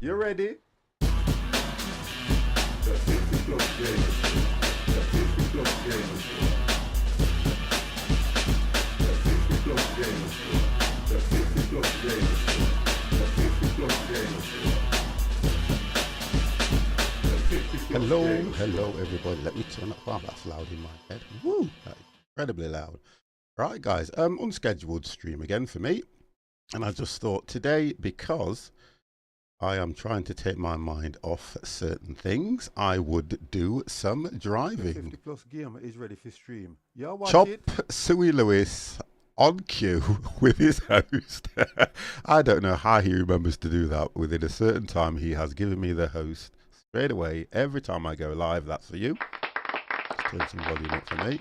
You ready? Hello everybody. Let me turn up. Wow, that's loud in my head. Woo, that's incredibly loud. Right guys, unscheduled stream again for me. And I just thought today, because I am trying to take my mind off certain things, I would do some driving. 50 plus gamer is ready for stream. Yeah, watch Chop it. Suey Lewis on cue with his host. I don't know how he remembers to do that. Within a certain time, he has given me the host straight away. Every time I go live, that's for you. Let's turn some volume up for me.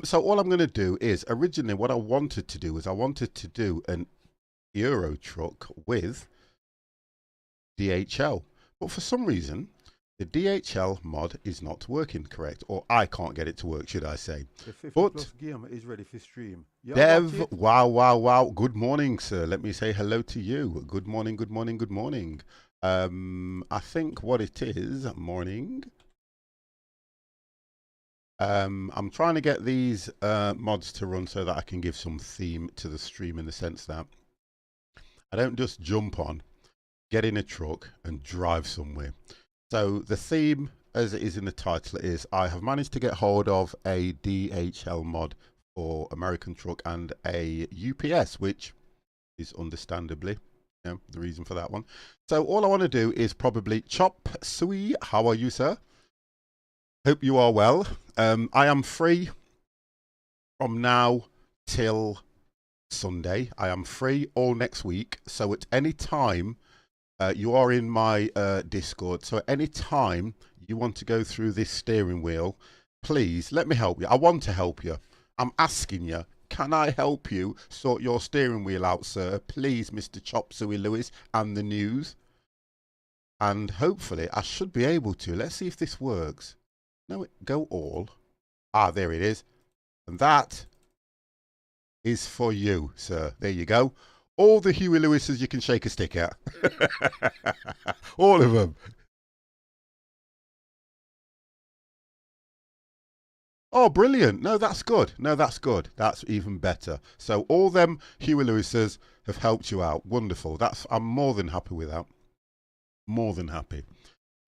So all I'm going to do is, originally what I wanted to do was I wanted to do an Euro truck with DHL. But for some reason, the DHL mod is not working correct. Or I can't get it to work, should I say. The 50 But plus gamer is ready for stream. Yeah, Dev, wow. Good morning, sir. Let me say hello to you. Good morning. I think what it is, morning. I'm trying to get these mods to run so that I can give some theme to the stream, in the sense that I don't just jump on, get in a truck and drive somewhere. So the theme, as it is in the title, is I have managed to get hold of a DHL mod for American truck and a UPS, which is understandably, you know, the reason for that one. So all I want to do is probably Chop Suey. How are you, sir? Hope you are well. I am free from now till Sunday. I am free all next week. So at any time, you are in my Discord. So at any time you want to go through this steering wheel, please let me help you. I want to help you. I'm asking you, can I help you sort your steering wheel out, sir? Please, Mr. Chop Suey Lewis and the news. And hopefully I should be able to. Let's see if this works. No, go all. Ah, there it is. And that is for you, sir. There you go. All the Huey Lewises you can shake a stick at. All of them. Oh, brilliant. No, that's good. That's even better. So all them Huey Lewises have helped you out. Wonderful. I'm more than happy with that. More than happy.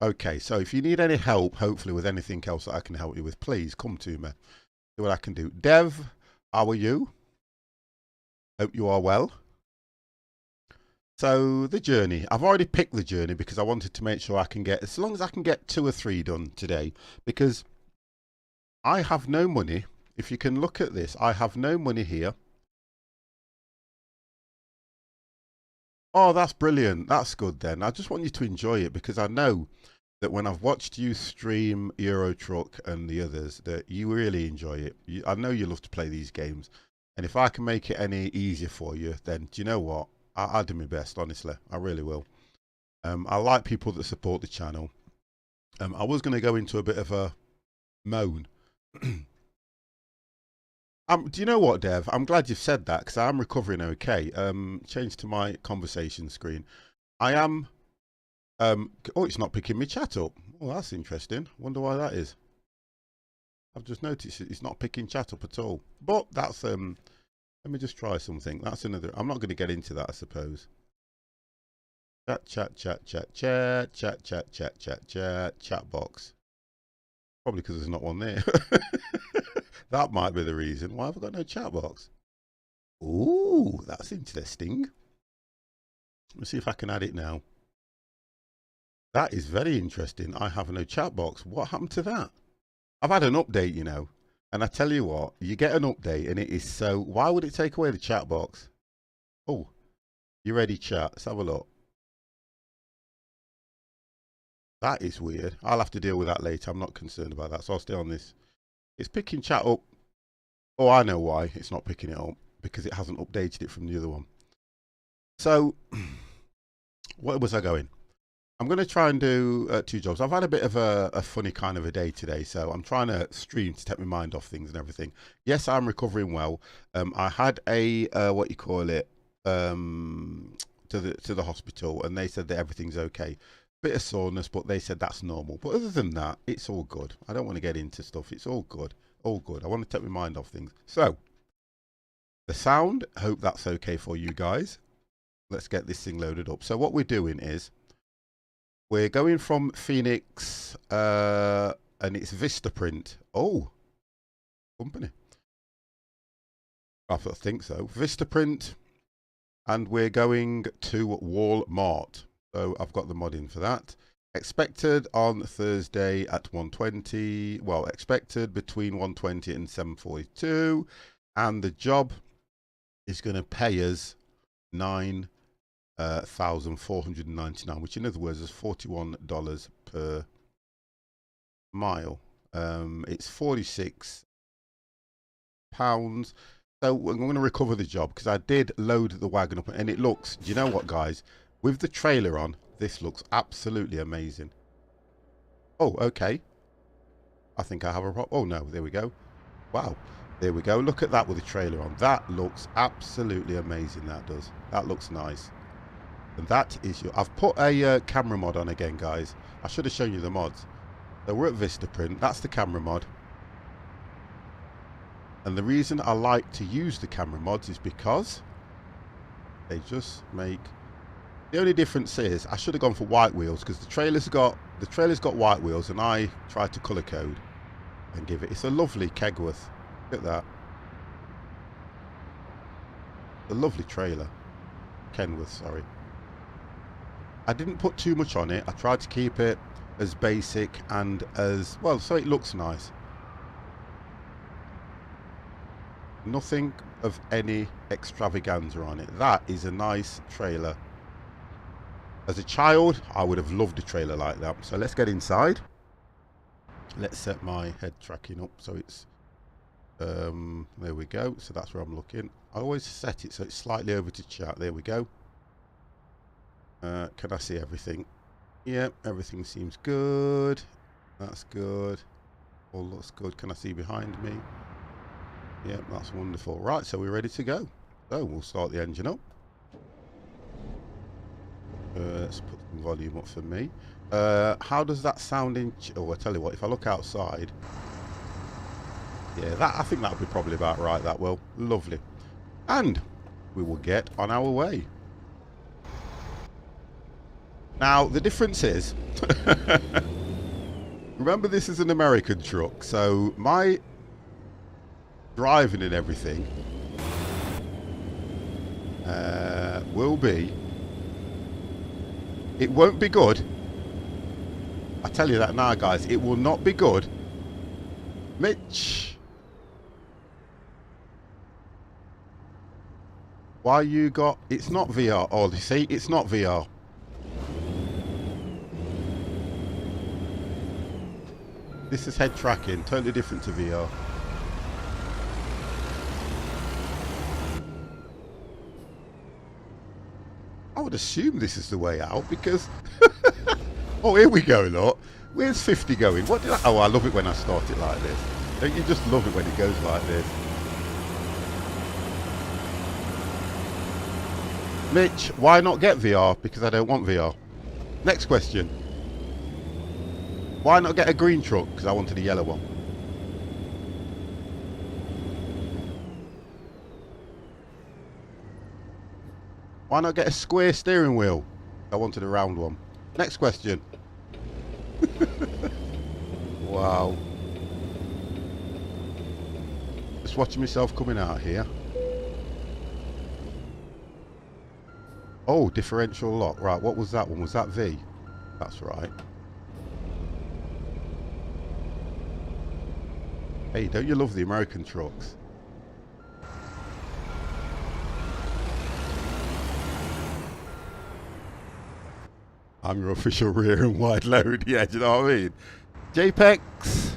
Okay, so if you need any help, hopefully with anything else that I can help you with, please come to me. See what I can do. Dev, how are you? Hope you are well. So the journey, I've already picked the journey because I wanted to make sure I can get, as long as I can get 2 or 3 done today, because I have no money. If you can look at this, I have no money here. Oh, that's brilliant. That's good then. I just want you to enjoy it, because I know that when I've watched you stream Euro Truck and the others, that you really enjoy it. I know you love to play these games. And if I can make it any easier for you, then do you know what? I'll do my best, honestly. I really will. I like people that support the channel. I was going to go into a bit of a moan. Do you know what, Dev? I'm glad you've said that, because I'm recovering okay. Change to my conversation screen. I am... oh, it's not picking me chat up. Oh, that's interesting. Wonder why that is. I've just noticed it's not picking chat up at all. But that's... let me just try something. That's another... I'm not going to get into that, I suppose. Chat box. Probably because there's not one there. That might be the reason. Why have I got no chat box? Ooh, that's interesting. Let's see if I can add it now. That is very interesting. I have no chat box. What happened to that? I've had an update, you know. And I tell you what, you get an update and it is so... Why would it take away the chat box? Oh, you ready, chat? Let's have a look. That is weird. I'll have to deal with that later. I'm not concerned about that, so I'll stay on this. It's picking chat up. Oh, I know why it's not picking it up. Because it hasn't updated it from the other one. So, where was I going? I'm going to try and do 2 jobs. I've had a bit of a funny kind of a day today, so I'm trying to stream to take my mind off things and everything. Yes, I'm recovering well. I had a, what you call it, to the hospital, and they said that everything's okay. Bit of soreness, but they said that's normal. But other than that, it's all good. I don't want to get into stuff. It's all good. All good. I want to take my mind off things. So, the sound, hope that's okay for you guys. Let's get this thing loaded up. So what we're doing is, we're going from Phoenix, and it's Vistaprint. Oh, company. I think so. Vistaprint, and we're going to Walmart. So I've got the mod in for that. Expected on Thursday at 1:20. Well, expected between 1:20 and 7:42, and the job is going to pay us $9,499, which in other words is $41 per mile. It's 46 pounds. So I'm going to recover the job because I did load the wagon up, and it looks, do you know what, guys? With the trailer on, this looks absolutely amazing. Oh, okay. I think I have a problem. Oh, no, there we go. Wow. There we go. Look at that with the trailer on. That looks absolutely amazing, that does. That looks nice. And that is your... I've put a camera mod on again, guys. I should have shown you the mods. So we're at Vistaprint. That's the camera mod. And the reason I like to use the camera mods is because they just make... The only difference is I should have gone for white wheels because the trailer's got white wheels, and I tried to colour code and give it. It's a lovely Kegworth. Look at that. A lovely trailer. Kenworth, sorry. I didn't put too much on it. I tried to keep it as basic and as well, so it looks nice. Nothing of any extravaganza on it. That is a nice trailer. As a child, I would have loved a trailer like that. So let's get inside. Let's set my head tracking up so it's there we go. So that's where I'm looking. I always set it so it's slightly over to chat. There we go. Can I see everything? Yep, everything seems good. That's good. All looks good. Can I see behind me? Yep, that's wonderful. Right, so we're ready to go. So we'll start the engine up. Let's put some volume up for me. How does that sound in... Oh, I tell you what, if I look outside... Yeah, I think that'll be probably about right, that will. Lovely. And we will get on our way. Now, the difference is... Remember, this is an American truck, so my driving and everything will be... It won't be good. I tell you that now, guys. It will not be good. Mitch. Why you got... It's not VR. Oh, you see? It's not VR. This is head tracking. Totally different to VR. I would assume this is the way out because... Oh, here we go, look. Where's 50 going? What did I... Oh, I love it when I start it like this. Don't you just love it when it goes like this? Mitch, why not get VR? Because I don't want VR. Next question. Why not get a green truck? Because I wanted a yellow one. Why not get a square steering wheel? I wanted a round one. Next question. Wow. Just watching myself coming out here. Oh, differential lock. Right, what was that one? Was that V? That's right. Hey, don't you love the American trucks? I'm your official rear and wide load. Yeah, do you know what I mean? JPEX.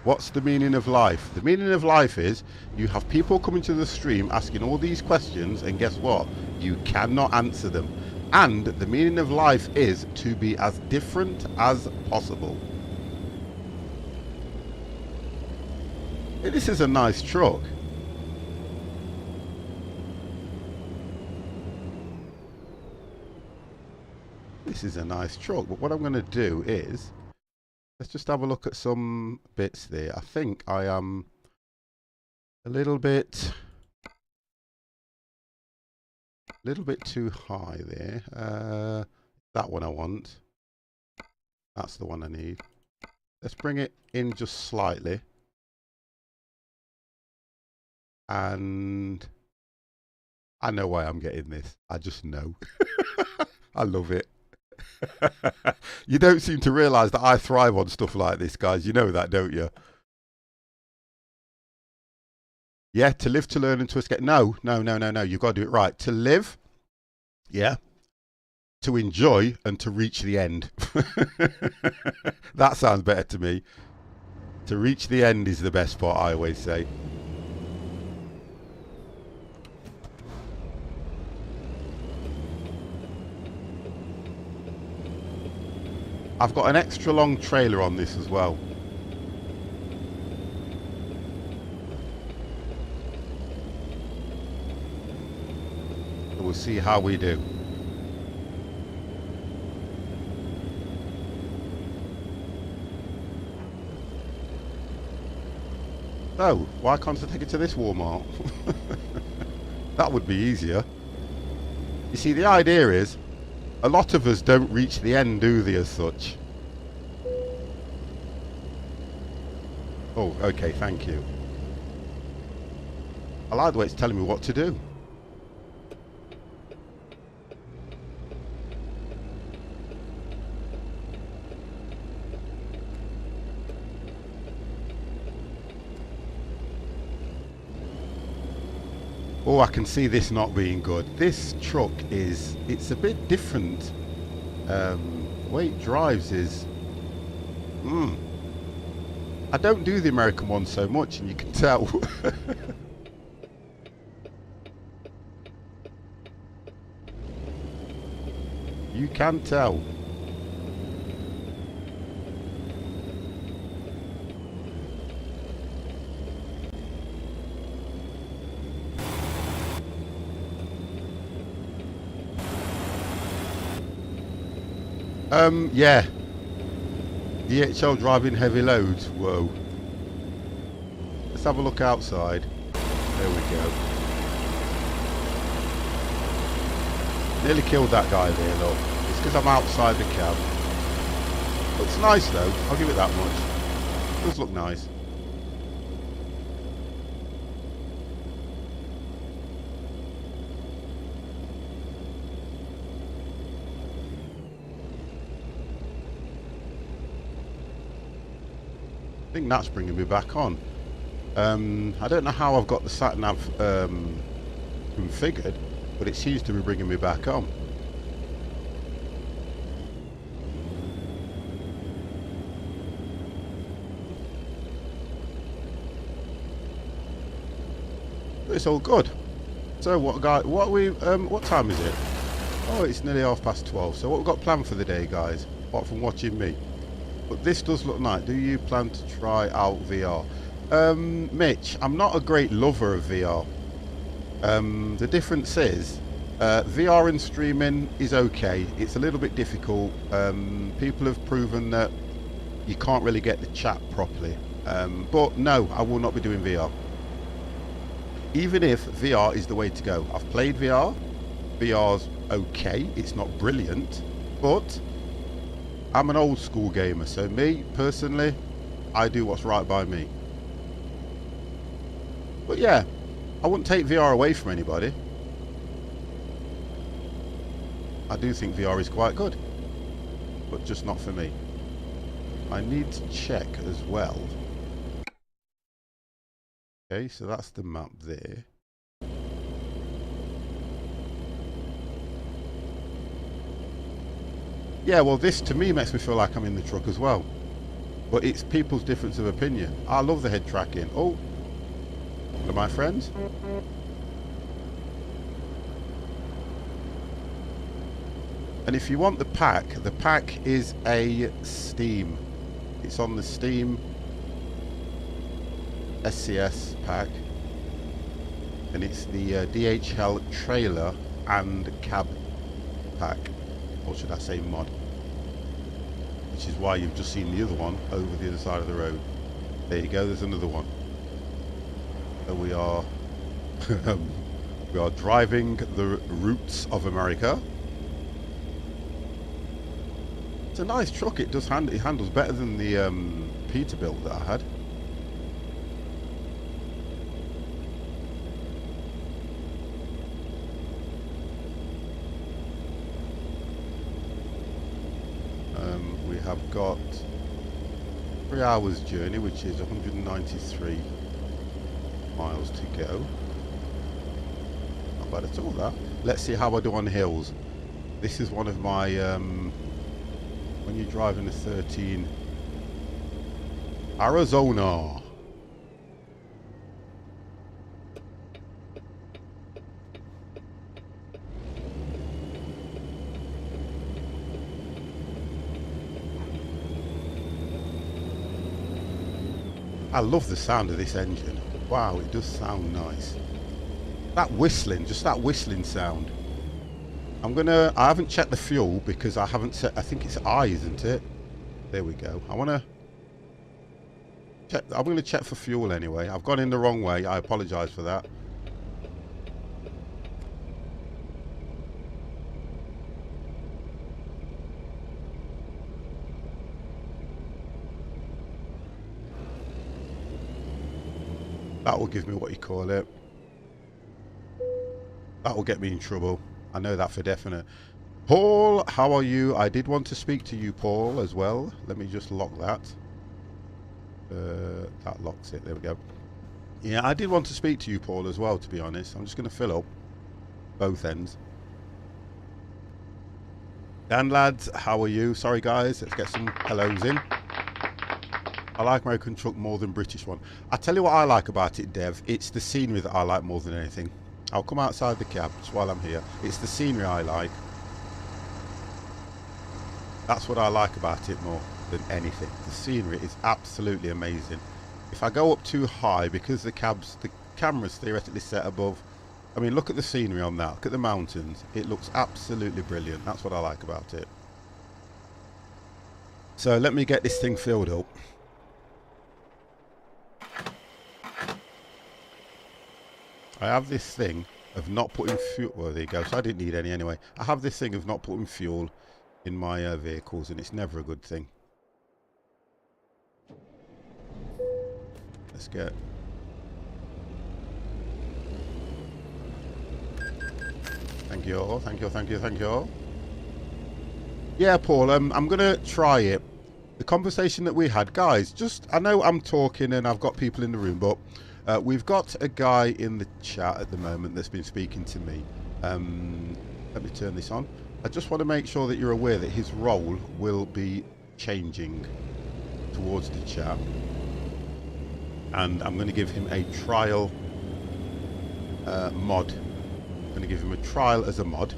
What's the meaning of life? The meaning of life is you have people coming to the stream asking all these questions, and guess what? You cannot answer them. And the meaning of life is to be as different as possible. Hey, this is a nice truck. this is a nice truck. But what I'm going to do is, let's just have a look at some bits there. I think I am a little bit too high there. That one I want. That's the one I need. Let's bring it in just slightly. And I know why I'm getting this. I just know. I love it. You don't seem to realise that I thrive on stuff like this, guys. You know that, don't you? Yeah, to live, to learn, and to escape. No. You've got to do it right. To live, yeah. To enjoy and to reach the end. That sounds better to me. To reach the end is the best part, I always say. I've got an extra long trailer on this as well. So we'll see how we do. Oh, why can't I take it to this Walmart? That would be easier. You see, the idea is, a lot of us don't reach the end, do they, as such? Oh, okay, thank you. I like the way it's telling me what to do. Oh, I can see this not being good. This truck it's a bit different. The way it drives is... I don't do the American one so much, and you can tell. You can tell. Yeah. DHL driving heavy loads. Whoa. Let's have a look outside. There we go. Nearly killed that guy there, look. It's because I'm outside the cab. Looks nice though, I'll give it that much. Does look nice. I think that's bringing me back on. I don't know how I've got the sat-nav configured, but it seems to be bringing me back on. It's all good. So what time is it? Oh, it's nearly 12:30. So what we've got planned for the day, guys, apart from watching me? But this does look nice. Do you plan to try out VR? Mitch, I'm not a great lover of VR. The difference is, VR and streaming is okay. It's a little bit difficult. People have proven that you can't really get the chat properly. But no, I will not be doing VR. Even if VR is the way to go. I've played VR. VR's okay. It's not brilliant. But I'm an old school gamer, so me, personally, I do what's right by me. But yeah, I wouldn't take VR away from anybody. I do think VR is quite good, but just not for me. I need to check as well. Okay, so that's the map there. Yeah, well, this to me makes me feel like I'm in the truck as well. But it's people's difference of opinion. I love the head tracking. Oh, hello, my friends. And if you want the pack is a Steam. It's on the Steam SCS pack. And it's the DHL trailer and cab pack. or should I say mod. Which is why you've just seen the other one over the other side of the road. There you go, there's another one. So we are we are driving the routes of America. It's a nice truck. It does it handles better than the Peterbilt that I had. We have got 3 hours journey, which is 193 miles to go. Not bad at all, that. Let's see how I do on hills. This is one of my when you're driving a 13 Arizona. I love the sound of this engine. Wow, it does sound nice. That whistling, just that whistling sound. I haven't checked the fuel because I haven't set, I think it's I, isn't it? There we go. I'm going to check for fuel anyway. I've gone in the wrong way. I apologise for that. That will give me what you call it. That will get me in trouble. I know that for definite. Paul, how are you? I did want to speak to you, Paul, as well. Let me just lock that. That locks it. There we go. Yeah, I did want to speak to you, Paul, as well, to be honest. I'm just going to fill up both ends. Dan, lads, how are you? Sorry, guys. Let's get some hellos in. I like American truck more than British one. I tell you what I like about it, Dev. It's the scenery that I like more than anything. I'll come outside the cab just while I'm here. It's the scenery I like. That's what I like about it more than anything. The scenery is absolutely amazing. If I go up too high, because the camera's theoretically set above. I mean, look at the scenery on that. Look at the mountains. It looks absolutely brilliant. That's what I like about it. So let me get this thing filled up. I have this thing of not putting fuel. Well, there you go. So I didn't need any anyway. I have this thing of not putting fuel in my vehicles, and it's never a good thing. Let's get. Thank you all. Thank you. Thank you. Thank you all. Yeah, Paul. I'm gonna try it. The conversation that we had, guys. Just I know I'm talking and I've got people in the room, but. We've got a guy in the chat at the moment that's been speaking to me. Let me turn this on. I just want to make sure that you're aware that his role will be changing towards the chat. And I'm going to give him a trial mod. I'm going to give him a trial as a mod.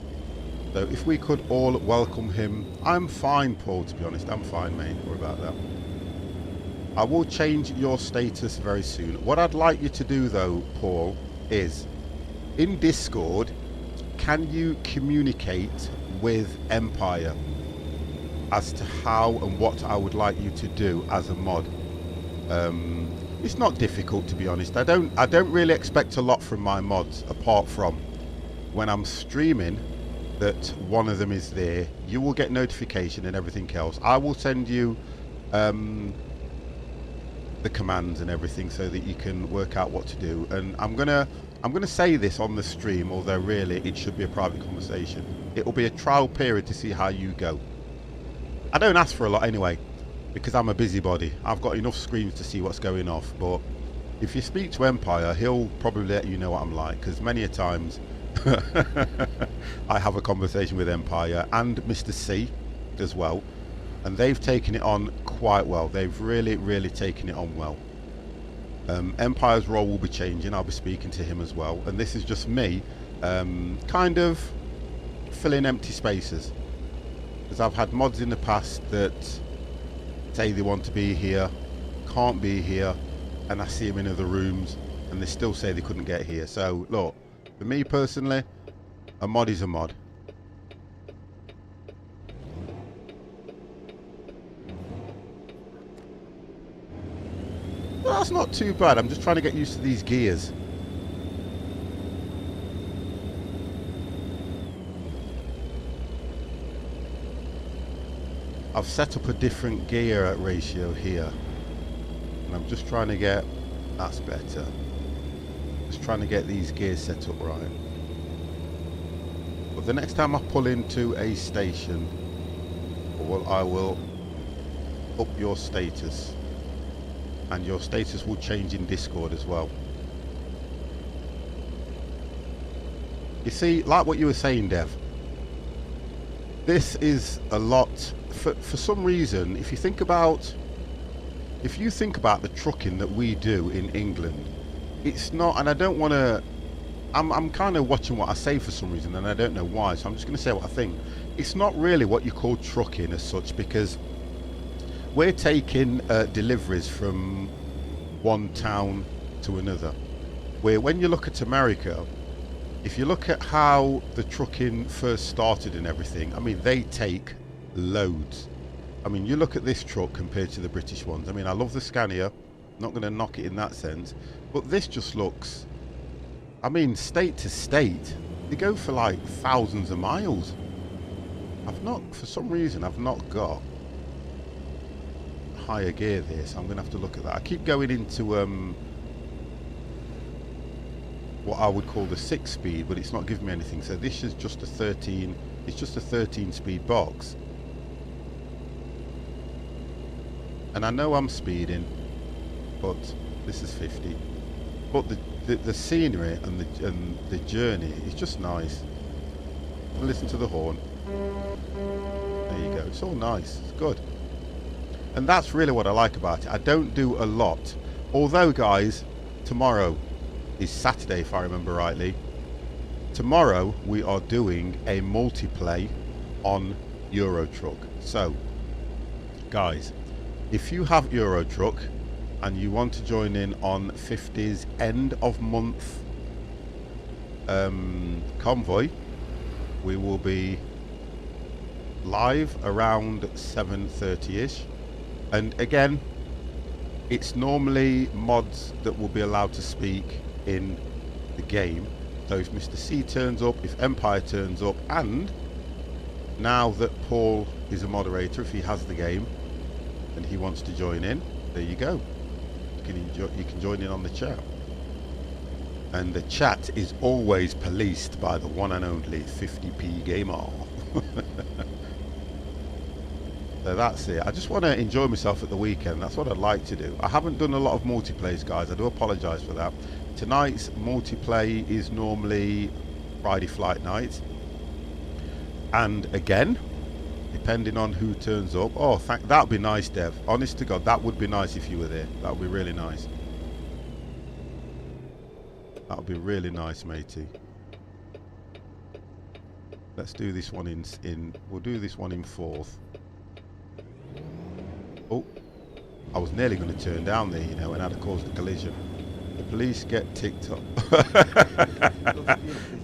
So if we could all welcome him. I'm fine, Paul, to be honest. I'm fine, mate. Don't worry about that. I will change your status very soon. What I'd like you to do though, Paul, is in Discord, can you communicate with Empire as to how and what I would like you to do as a mod? It's not difficult, to be honest. I don't really expect a lot from my mods, apart from when I'm streaming that one of them is there. You will get notification and everything else. I will send you the commands and everything so that you can work out what to do. And I'm gonna say this on the stream, although really it should be a private conversation. It will be a trial period to see how you go. I don't ask for a lot anyway, because I'm a busybody. I've got enough screens to see what's going off. But if you speak to Empire, he'll probably let you know what I'm like, because many a times I have a conversation with Empire and Mr. C as well. And they've taken it on quite well. They've really taken it on well. Empire's role will be changing. I'll be speaking to him as well. And this is just me kind of filling empty spaces. Because I've had mods in the past that say they want to be here, can't be here, and I see them in other rooms and they still say they couldn't get here. So look, for me personally, a mod is a mod. That's not too bad. I'm just trying to get used to these gears. I've set up a different gear ratio here. And I'm just trying to get... That's better. Just trying to get these gears set up right. But the next time I pull into a station, well, I will up your status. And your status will change in Discord as well. You see, like what you were saying, Dev, this is a lot. For some reason, if you think about the trucking that we do in England, it's not, and I don't want to, I'm kind of watching what I say for some reason, and I don't know why, so I'm just going to say what I think. It's not really what you call trucking as such, because we're taking deliveries from one town to another. Where when you look at America, if you look at how the trucking first started and everything, I mean, they take loads. I mean, you look at this truck compared to the British ones. I mean, I love the Scania, not going to knock it in that sense, but this just looks, I mean, state to state, they go for like thousands of miles. I've not, for some reason, I've not got higher gear there, so I'm going to have to look at that. I keep going into what I would call the 6-speed, but it's not giving me anything. So this is just a 13, it's just a 13-speed box. And I know I'm speeding, but this is 50. But the scenery and the journey is just nice. Listen to the horn. There you go. It's all nice. It's good. And that's really what I like about it. I don't do a lot. Although, guys, tomorrow is Saturday, if I remember rightly. Tomorrow we are doing a multiplay on Euro Truck. So, guys, if you have Euro Truck and you want to join in on 50's end of month convoy, we will be live around 7:30ish. And again, it's normally mods that will be allowed to speak in the game. So if Mr. C turns up, if Empire turns up, and now that Paul is a moderator, if he has the game and he wants to join in, there you go. You can join in on the chat. And the chat is always policed by the one and only 50p Gamer. So that's it. I just want to enjoy myself at the weekend. That's what I'd like to do. I haven't done a lot of multiplays, guys. I do apologise for that. Tonight's multiplay is normally Friday flight night. And again, depending on who turns up. Oh, that would be nice, Dev. Honest to God, that would be nice if you were there. That would be really nice. That would be really nice, matey. Let's do this one in we'll do this one in 4th. Oh, I was nearly going to turn down there, you know, and I'd have caused a collision. The police get ticked up.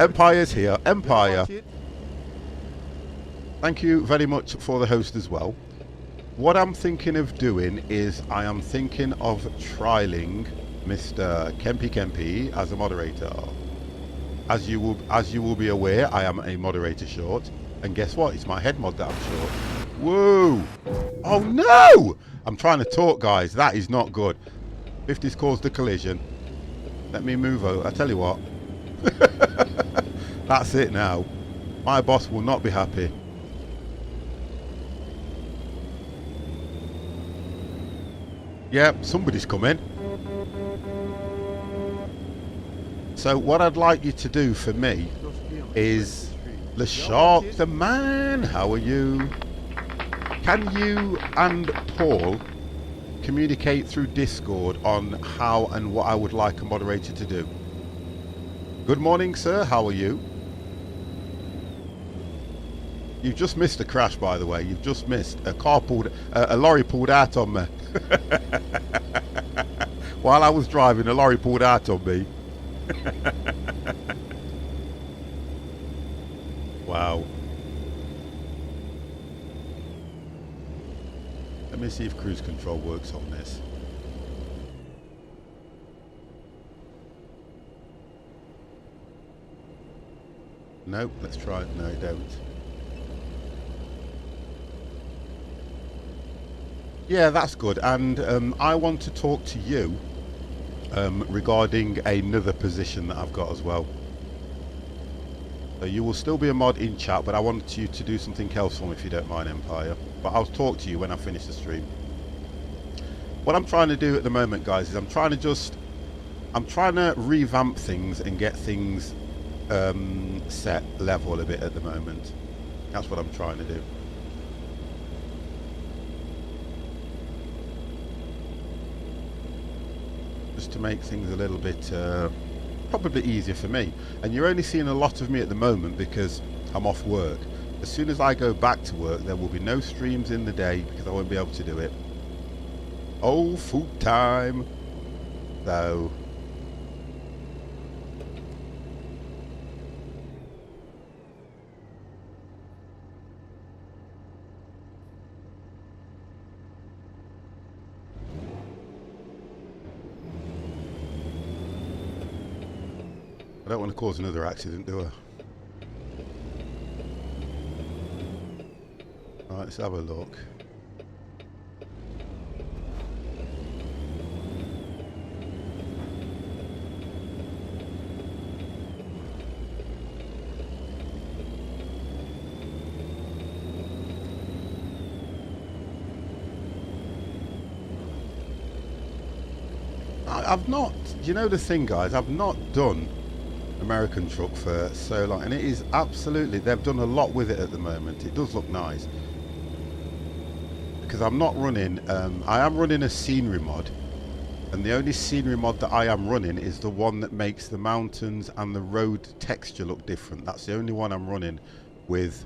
Empire's here. Empire. Thank you very much for the host as well. What I'm thinking of doing is I am thinking of trialing Mr. Kempy as a moderator. As you will be aware, I am a moderator short, and guess what? It's my head mod that I'm short. Whoa! Oh no! I'm trying to talk, guys. That is not good. 50's caused a collision. Let me move over. I tell you what. That's it now. My boss will not be happy. Yep, somebody's coming. So what I'd like you to do for me is LeSharp the man, how are you? Can you and Paul communicate through Discord on how and what I would like a moderator to do? Good morning, sir, how are you? You've just missed a crash, by the way. You've just missed a lorry pulled out on me. While I was driving, a lorry pulled out on me. Wow. Let me see if cruise control works on this. No, let's try it. No, don't. Yeah, that's good. And I want to talk to you regarding another position that I've got as well. So you will still be a mod in chat, but I wanted you to do something else for me if you don't mind, Empire. But I'll talk to you when I finish the stream. What I'm trying to do at the moment, guys, is I'm trying to revamp things and get things set level a bit at the moment. That's what I'm trying to do. Just to make things a little bit probably easier for me. And you're only seeing a lot of me at the moment because I'm off work. As soon as I go back to work, there will be no streams in the day because I won't be able to do it. Oh, food time. So I don't want to cause another accident, do I? Alright, let's have a look. I've not, you know the thing, guys, I've not done American truck for so long, and it is absolutely, they've done a lot with it at the moment. It does look nice because I'm not running I am running a scenery mod, and the only scenery mod that I am running is the one that makes the mountains and the road texture look different. That's the only one I'm running with.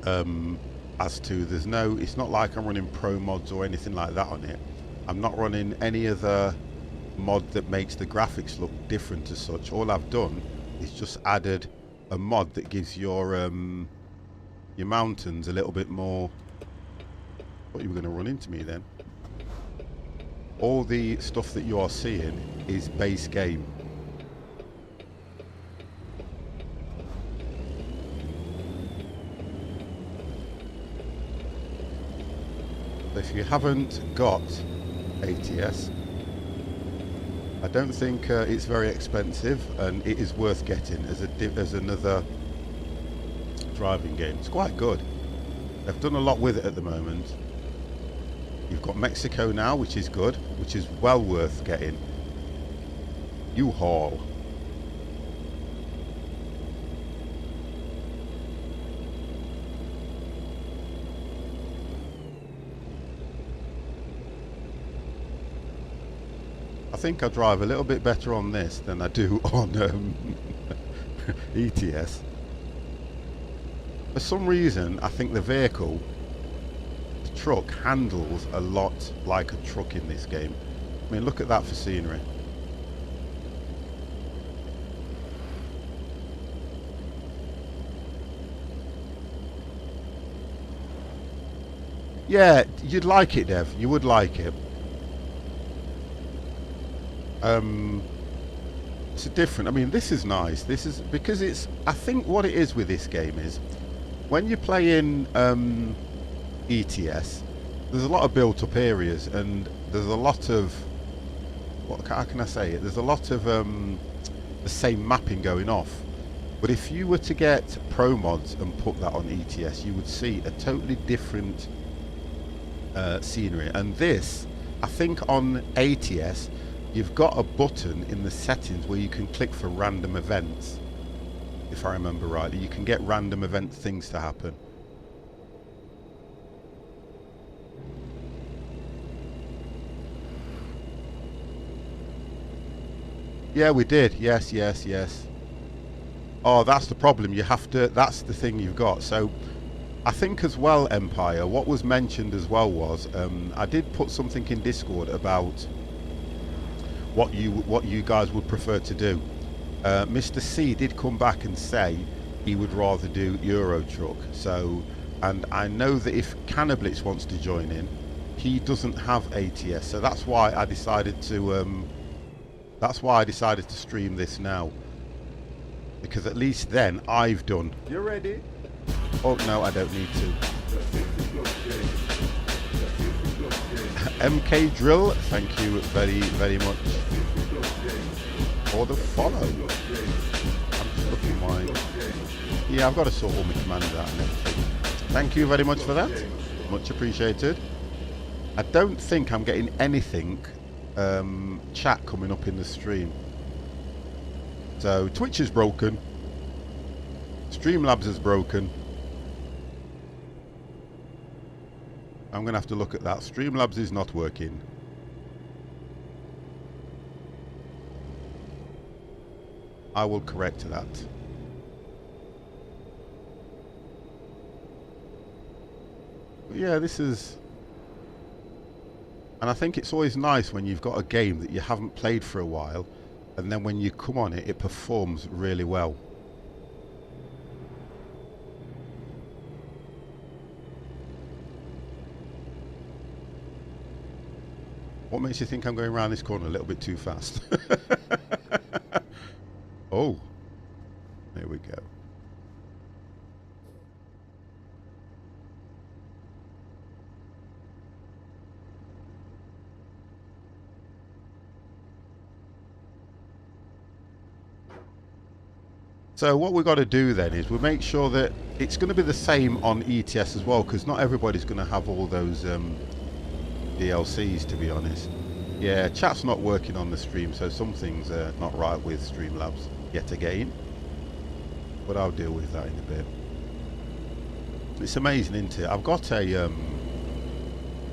As to, there's no, it's not like I'm running pro mods or anything like that on it. I'm not running any other mod that makes the graphics look different as such. All I've done is just added a mod that gives your mountains a little bit more. Thought you were going to run into me then. All the stuff that you are seeing is base game. If you haven't got ATS, I don't think it's very expensive, and it is worth getting as another driving game. It's quite good. They've done a lot with it at the moment. You've got Mexico now, which is good, which is well worth getting. U-Haul. I think I drive a little bit better on this than I do on ETS. For some reason, I think the vehicle, the truck, handles a lot like a truck in this game. I mean, look at that for scenery. Yeah, you'd like it, Dev. You would like it. It's a different, I mean, this is nice. This is because it's, I think what it is with this game is when you play in ETS, there's a lot of built up areas, and there's a lot of, how can I say it, there's a lot of the same mapping going off. But if you were to get pro mods and put that on ETS, you would see a totally different scenery. And this, I think on ATS, you've got a button in the settings where you can click for random events. If I remember rightly, you can get random event things to happen. Yeah, we did. Yes, yes, yes. Oh, that's the problem. You have to, that's the thing you've got. So I think as well, Empire, what was mentioned as well was, I did put something in Discord about what you guys would prefer to do. Mr. C did come back and say he would rather do Euro Truck. So, and I know that if Cannablitz wants to join in, he doesn't have ATS. So that's why I decided to stream this now. because at least then I've done. You ready? Oh no, I don't need to. MK Drill, thank you very, very much for the follow. I'm just looking why. Yeah, I've got to sort all my commands out and everything. Thank you very much for that. Much appreciated. I don't think I'm getting anything chat coming up in the stream. So Twitch is broken. Streamlabs is broken. I'm going to have to look at that. Streamlabs is not working. I will correct that. But yeah, this is... And I think it's always nice when you've got a game that you haven't played for a while, and then when you come on it, it performs really well. What makes you think I'm going around this corner a little bit too fast? Oh, there we go. So what we've got to do then is we'll make sure that it's going to be the same on ETS as well, because not everybody's going to have all those DLCs, to be honest. Yeah, chat's not working on the stream, so some things are not right with Streamlabs yet again. But I'll deal with that in a bit. It's amazing, isn't it? I've got an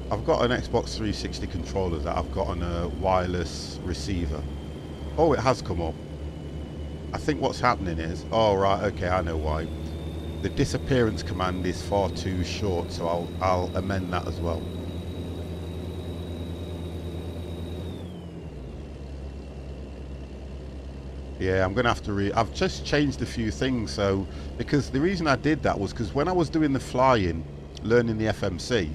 Xbox 360 controller that I've got on a wireless receiver. Oh, it has come up. I think what's happening is, oh right, okay, I know why. The disappearance command is far too short, so I'll amend that as well. Yeah, I'm gonna have to I've just changed a few things, so because the reason I did that was because when I was doing the flying, learning the FMC,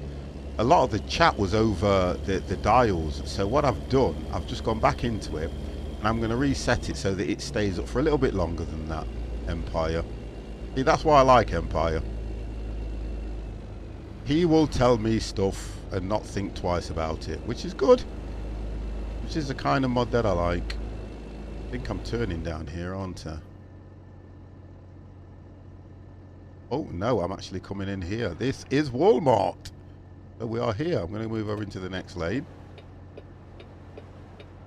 a lot of the chat was over the dials. So what I've done, I've just gone back into it, and I'm going to reset it so that it stays up for a little bit longer than that. Empire. See, that's why I like Empire. He will tell me stuff and not think twice about it, which is good. Which is the kind of mod that I like. I think I'm turning down here, aren't I? Oh no, I'm actually coming in here. This is Walmart. So we are here. I'm going to move over into the next lane.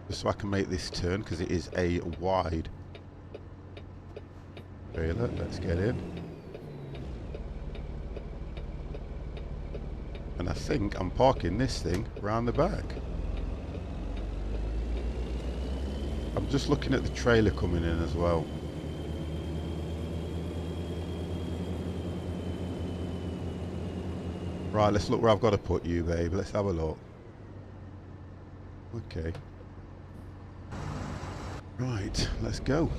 Just so I can make this turn, because it is a wide trailer. Let's get in. And I think I'm parking this thing round the back. I'm just looking at the trailer coming in as well. Right, let's look where I've got to put you, babe. Let's have a look. Okay. Right, let's go.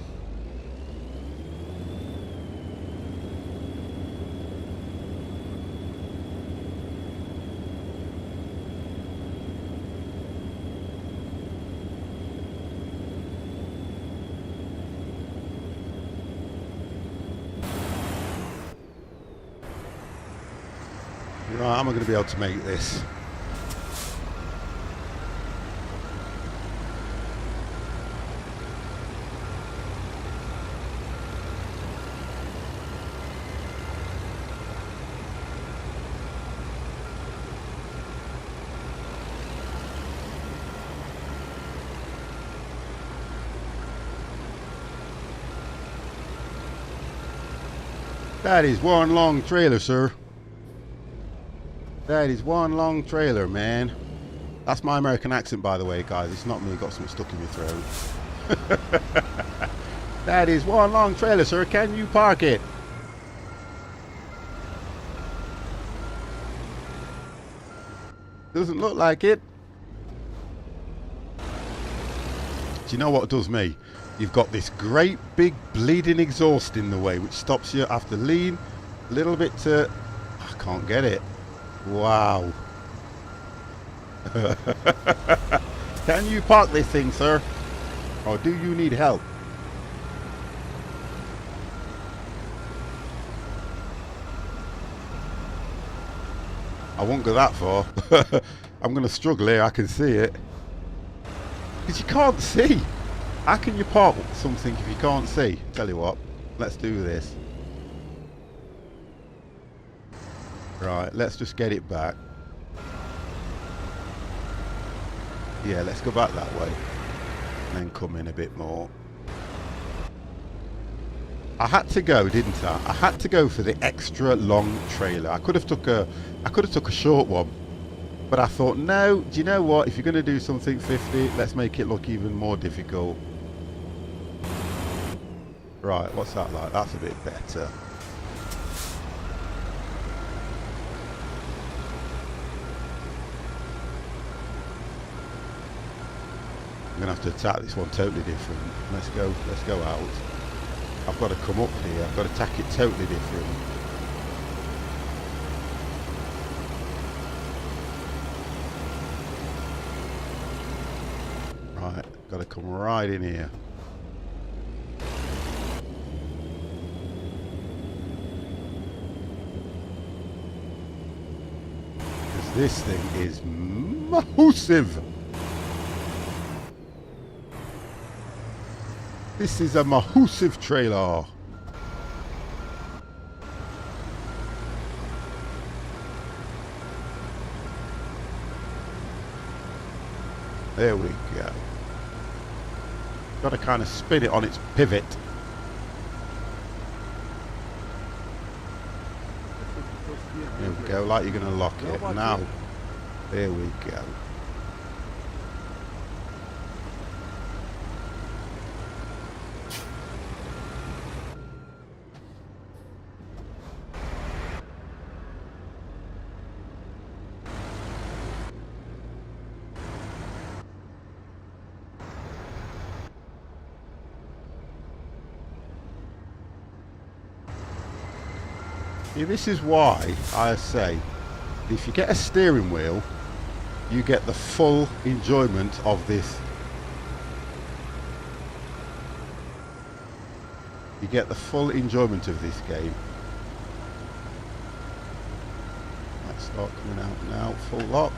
Right, am I going to be able to make this? That is one long trailer, sir. That is one long trailer, man. That's my American accent, by the way, guys. It's not me got something stuck in my throat. That is one long trailer, sir. Can you park it? Doesn't look like it. Do you know what does me? You've got this great big bleeding exhaust in the way, which stops you. I have to lean a little bit to... I can't get it. Wow. Can you park this thing, sir? Or do you need help? won't go that far. I'm going to struggle here, I can see it. Because you can't see. How can you park something if you can't see? Tell you what, let's do this. Right, let's just get it back. Yeah, let's go back that way. And then come in a bit more. I had to go, didn't I? I had to go for the extra long trailer. I could have took a short one. But I thought, no, do you know what? If you're going to do something 50, let's make it look even more difficult. Right, what's that like? That's a bit better. I'm going to have to attack this one totally different. Let's go out. I've got to come up here. I've got to attack it totally different. Right, got to come right in here. Because this thing is massive. This is a massive trailer. There we go. Got to kind of spin it on its pivot. There we go, like you're going to lock it. Now, there we go. Yeah, this is why I say, if you get a steering wheel, you get the full enjoyment of this. You get the full enjoyment of this game. Let's start coming out now, full lock.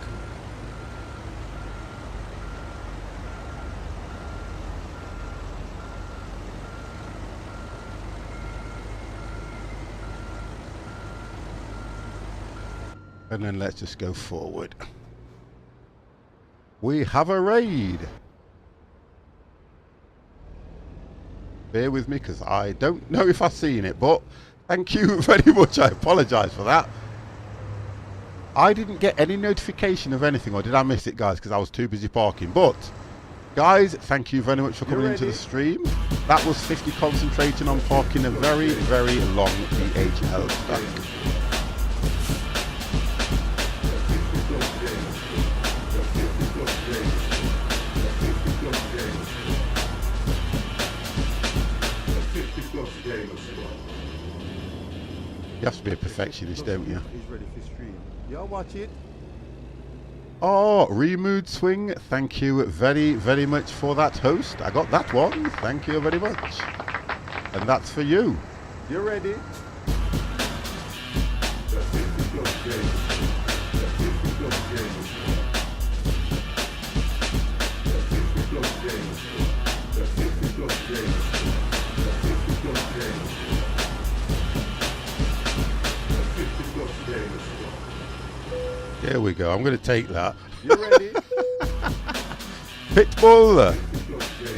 And then let's just go forward. We have a raid. Bear with me because I don't know if I've seen it, but thank you very much. I apologise for that. I didn't get any notification of anything, or did I miss it, guys, because I was too busy parking. But guys, thank you very much for coming into the stream. That was 50 concentrating on parking a very, very long DHL stack. You have to be a perfectionist, don't you? Is ready for stream. Y'all watch it. Oh, Remood Swing, thank you very, very much for that, host. I got that one. Thank you very much. And that's for you. You ready? There we go. I'm going to take that. You ready? Pitbull,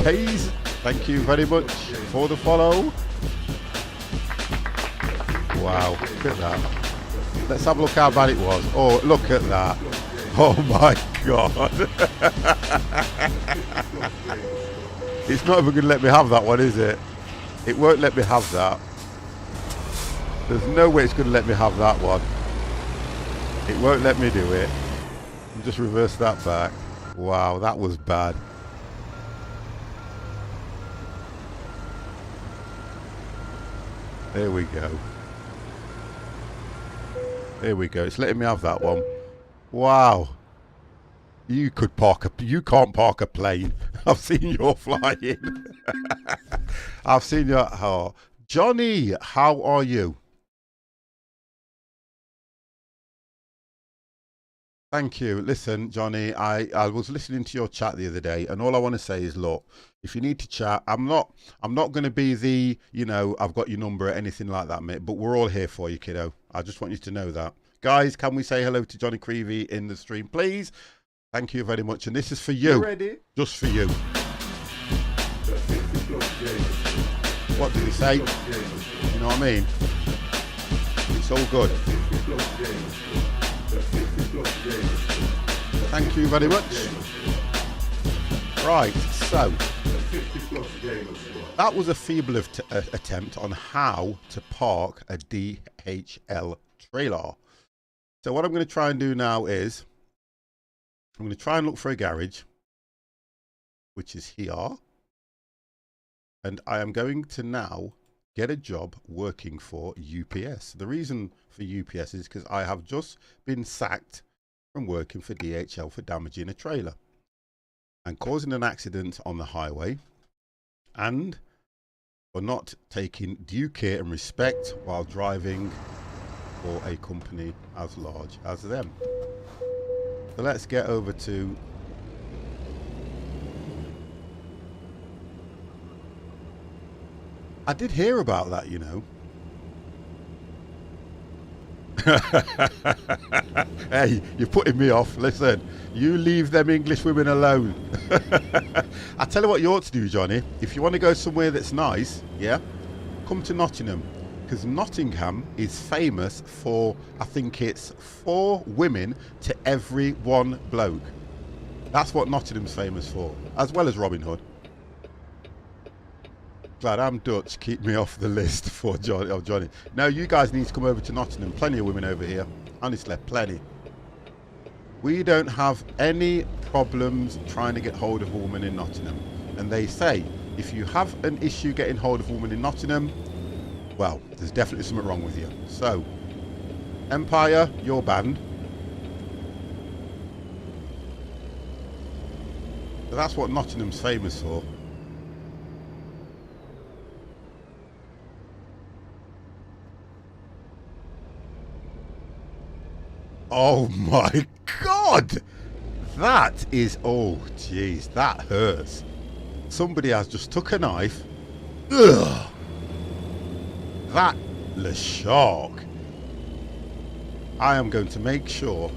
Hayes, thank you very much for the follow. Wow, look at that. Let's have a look how bad it was. Oh, look at that. Oh my God. It's not even going to let me have that one, is it? It won't let me have that. There's no way it's going to let me have that one. It won't let me do it. I'll just reverse that back. Wow, that was bad. There we go. There we go. It's letting me have that one. Wow. You could park a... You can't park a plane. I've seen your flying. I've seen your... Oh. Johnny, how are you? Thank you. Listen, Johnny, I was listening to your chat the other day, and all I want to say is, look, if you need to chat, I'm not going to be the, I've got your number or anything like that, mate. But we're all here for you, kiddo. I just want you to know that, guys. Can we say hello to Johnny Creevy in the stream, please? Thank you very much, and this is for You you, ready? just for you. What did he say? You know what I mean? It's all good. Thank you very much. Right, so that was a feeble attempt on how to park a DHL trailer. So what I'm going to try and do now is I'm going to try and look for a garage, which is here. And I am going to now get a job working for UPS. The reason for UPS is because I have just been sacked from working for DHL for damaging a trailer and causing an accident on the highway, and for not taking due care and respect while driving for a company as large as them. So let's get over to I did hear about that, you know. Hey, you're putting me off. Listen, you leave them English women alone. I tell you what you ought to do, Johnny. If you want to go somewhere that's nice, yeah, come to Nottingham. Because Nottingham is famous for, I think it's 4 women to every 1 bloke. That's what Nottingham's famous for, as well as Robin Hood. Glad I'm Dutch. Keep me off the list for Johnny. No, you guys need to come over to Nottingham. Plenty of women over here. Honestly, plenty. We don't have any problems trying to get hold of a woman in Nottingham. And they say, if you have an issue getting hold of a woman in Nottingham, well, there's definitely something wrong with you. So, Empire, you're banned. But that's what Nottingham's famous for. Oh my God! That is, oh jeez, that hurts. Somebody has just took a knife. Ugh! That le shark. I am going to make sure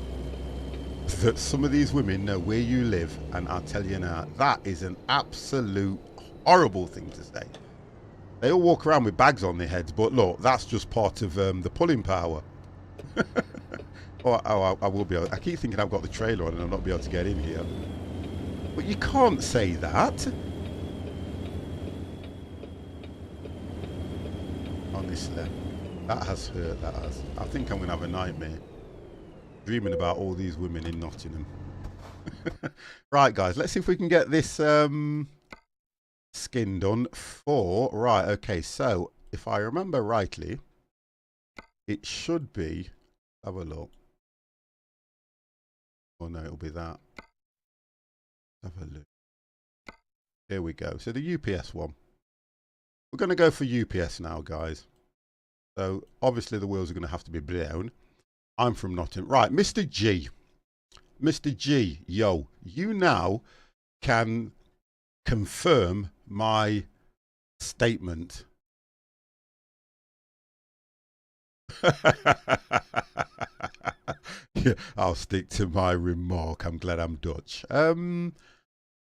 that some of these women know where you live, and I'll tell you now, that is an absolute horrible thing to say. They all walk around with bags on their heads, but look, that's just part of the pulling power. I will be able, I keep thinking I've got the trailer on and I'll not be able to get in here. But you can't say that. Honestly, that has hurt, that has. I think I'm going to have a nightmare. Dreaming about all these women in Nottingham. Right, guys, let's see if we can get this skin done for... Right, okay, so if I remember rightly, it should be... Have a look. Oh no, it'll be that. Have a look. Here we go. So the UPS one. We're going to go for UPS now, guys. So obviously the wheels are going to have to be brown. I'm from Nottingham. Right, Mr. G. Mr. G, yo, you now can confirm my statement. Yeah, I'll stick to my remark. I'm glad I'm Dutch. I don't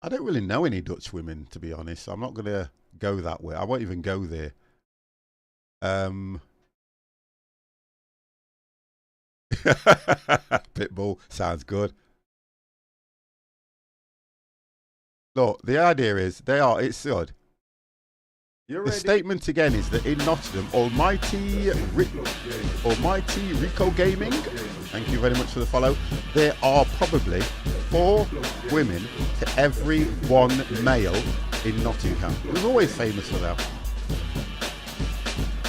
really know any Dutch women, to be honest. I'm not going to go that way. I won't even go there. Pitbull sounds good. Look, the idea is it's good. You The ready? statement again is that in Nottingham, Almighty Rico Gaming, thank you very much for the follow, there are probably 4 women to every 1 male in Nottingham. It was always famous for that.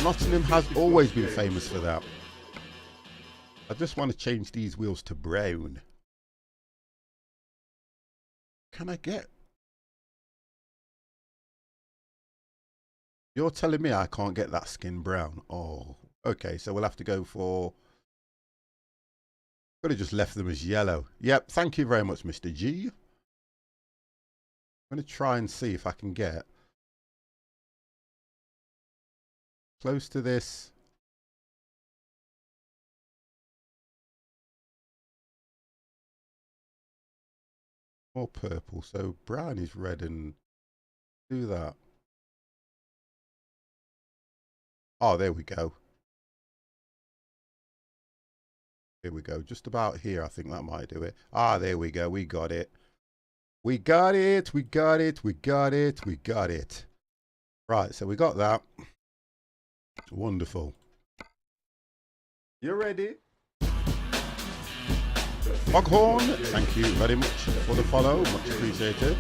Nottingham has always been famous for that. I just want to change these wheels to brown. Can I get... You're telling me I can't get that skin brown? Oh, okay, so we'll have to go for... Could have just left them as yellow. Yep, thank you very much, Mr. G. I'm going to try and see if I can get close to this. More purple. So brown is red and do that. Oh, there we go. Here we go. Just about here. I think that might do it. Ah, there we go. We got it. We got it. We got it. We got it. We got it. Right. So we got that. Wonderful. You ready? Foghorn, thank you very much for the follow. Much appreciated.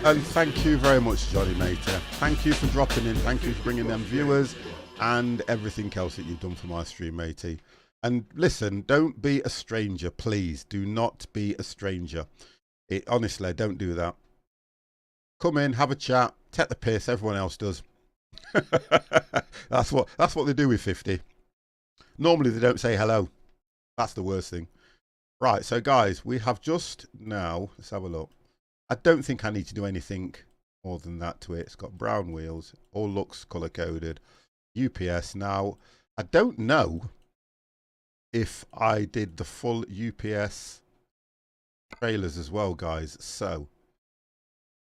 And thank you very much, Johnny Mater. Thank you for dropping in. Thank you for bringing them viewers and everything else that you've done for my stream, matey. And listen, don't be a stranger, please. Do not be a stranger. Honestly, don't do that. Come in, have a chat, take the piss. Everyone else does. That's what they do with 50. Normally they don't say hello. That's the worst thing. Right, so guys, we have just now, let's have a look. I don't think I need to do anything more than that to it. It's got brown wheels, all looks color coded. UPS. Now, I don't know if I did the full UPS trailers as well, guys. So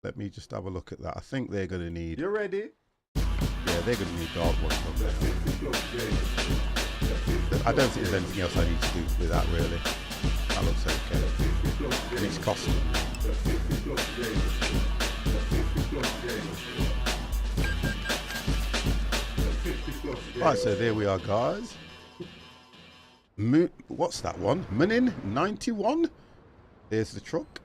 let me just have a look at that. I think they're going to need. You ready? Yeah, they're going to need dark ones on there. I don't think there's anything else I need to do with that, really. That looks okay. And it's costing. Right, so there we are, guys. What's that one? Munin 91. There's the truck.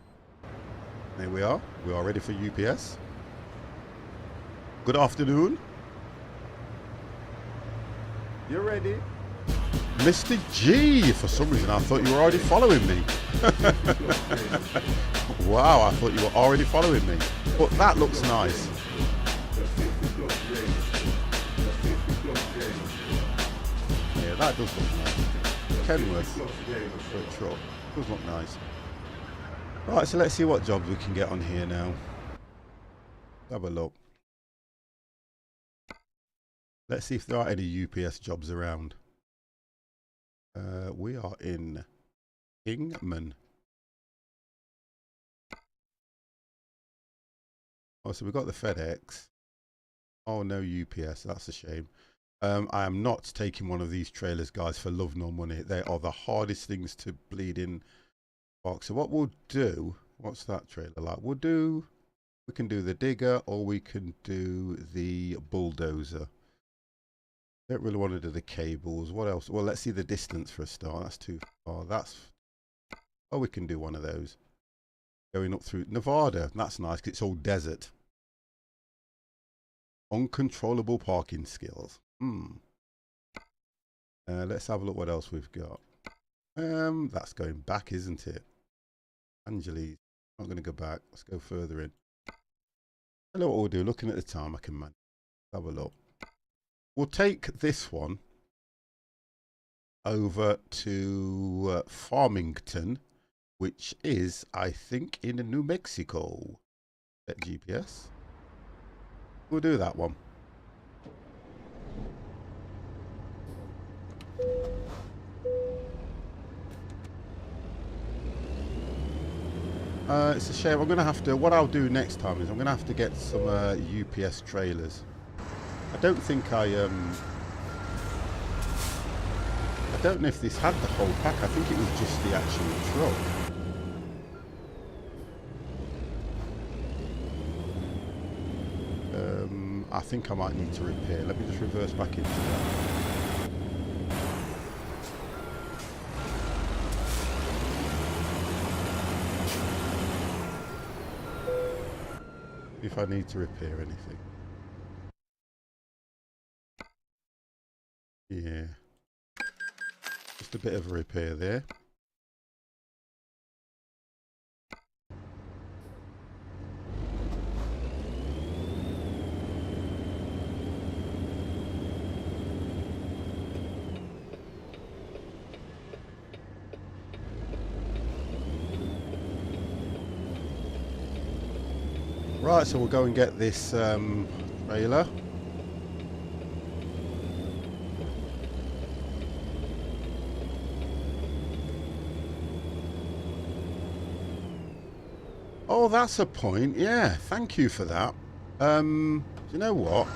There we are. We are ready for UPS. Good afternoon. You ready? Mr. G, for some reason I thought you were already following me. Wow, I thought you were already following me. But that looks nice. Yeah, that does look nice. Kenworth for a truck. Does look nice. Right, so let's see what jobs we can get on here now. Have a look. Let's see if there are any UPS jobs around. We are in Kingman. Oh, so we've got the FedEx. Oh, no UPS. That's a shame. I am not taking one of these trailers, guys, for love nor money. They are the hardest things to bleed in box. So what we'll do, what's that trailer like? We can do the digger or we can do the bulldozer. Don't really want to do the cables. What else? Well, let's see the distance for a start. That's too far. Oh, we can do one of those. Going up through Nevada. That's nice because it's all desert. Uncontrollable parking skills. Let's have a look what else we've got. That's going back, isn't it? Angeles. Not going to go back. Let's go further in. I know what we'll do. Looking at the time, I can manage. Have a look. We'll take this one over to Farmington, which is, I think, in New Mexico. At GPS. We'll do that one. It's a shame. I'm going to have to, what I'll do next time is I'm going to have to get some UPS trailers. I don't think I don't know if this had the whole pack. I think it was just the actual truck. I think I might need to repair. Let me just reverse back into that. If I need to repair anything. Yeah. Just a bit of a repair there. Right, so we'll go and get this trailer. Oh, that's a point. Yeah, thank you for that. Do you know what?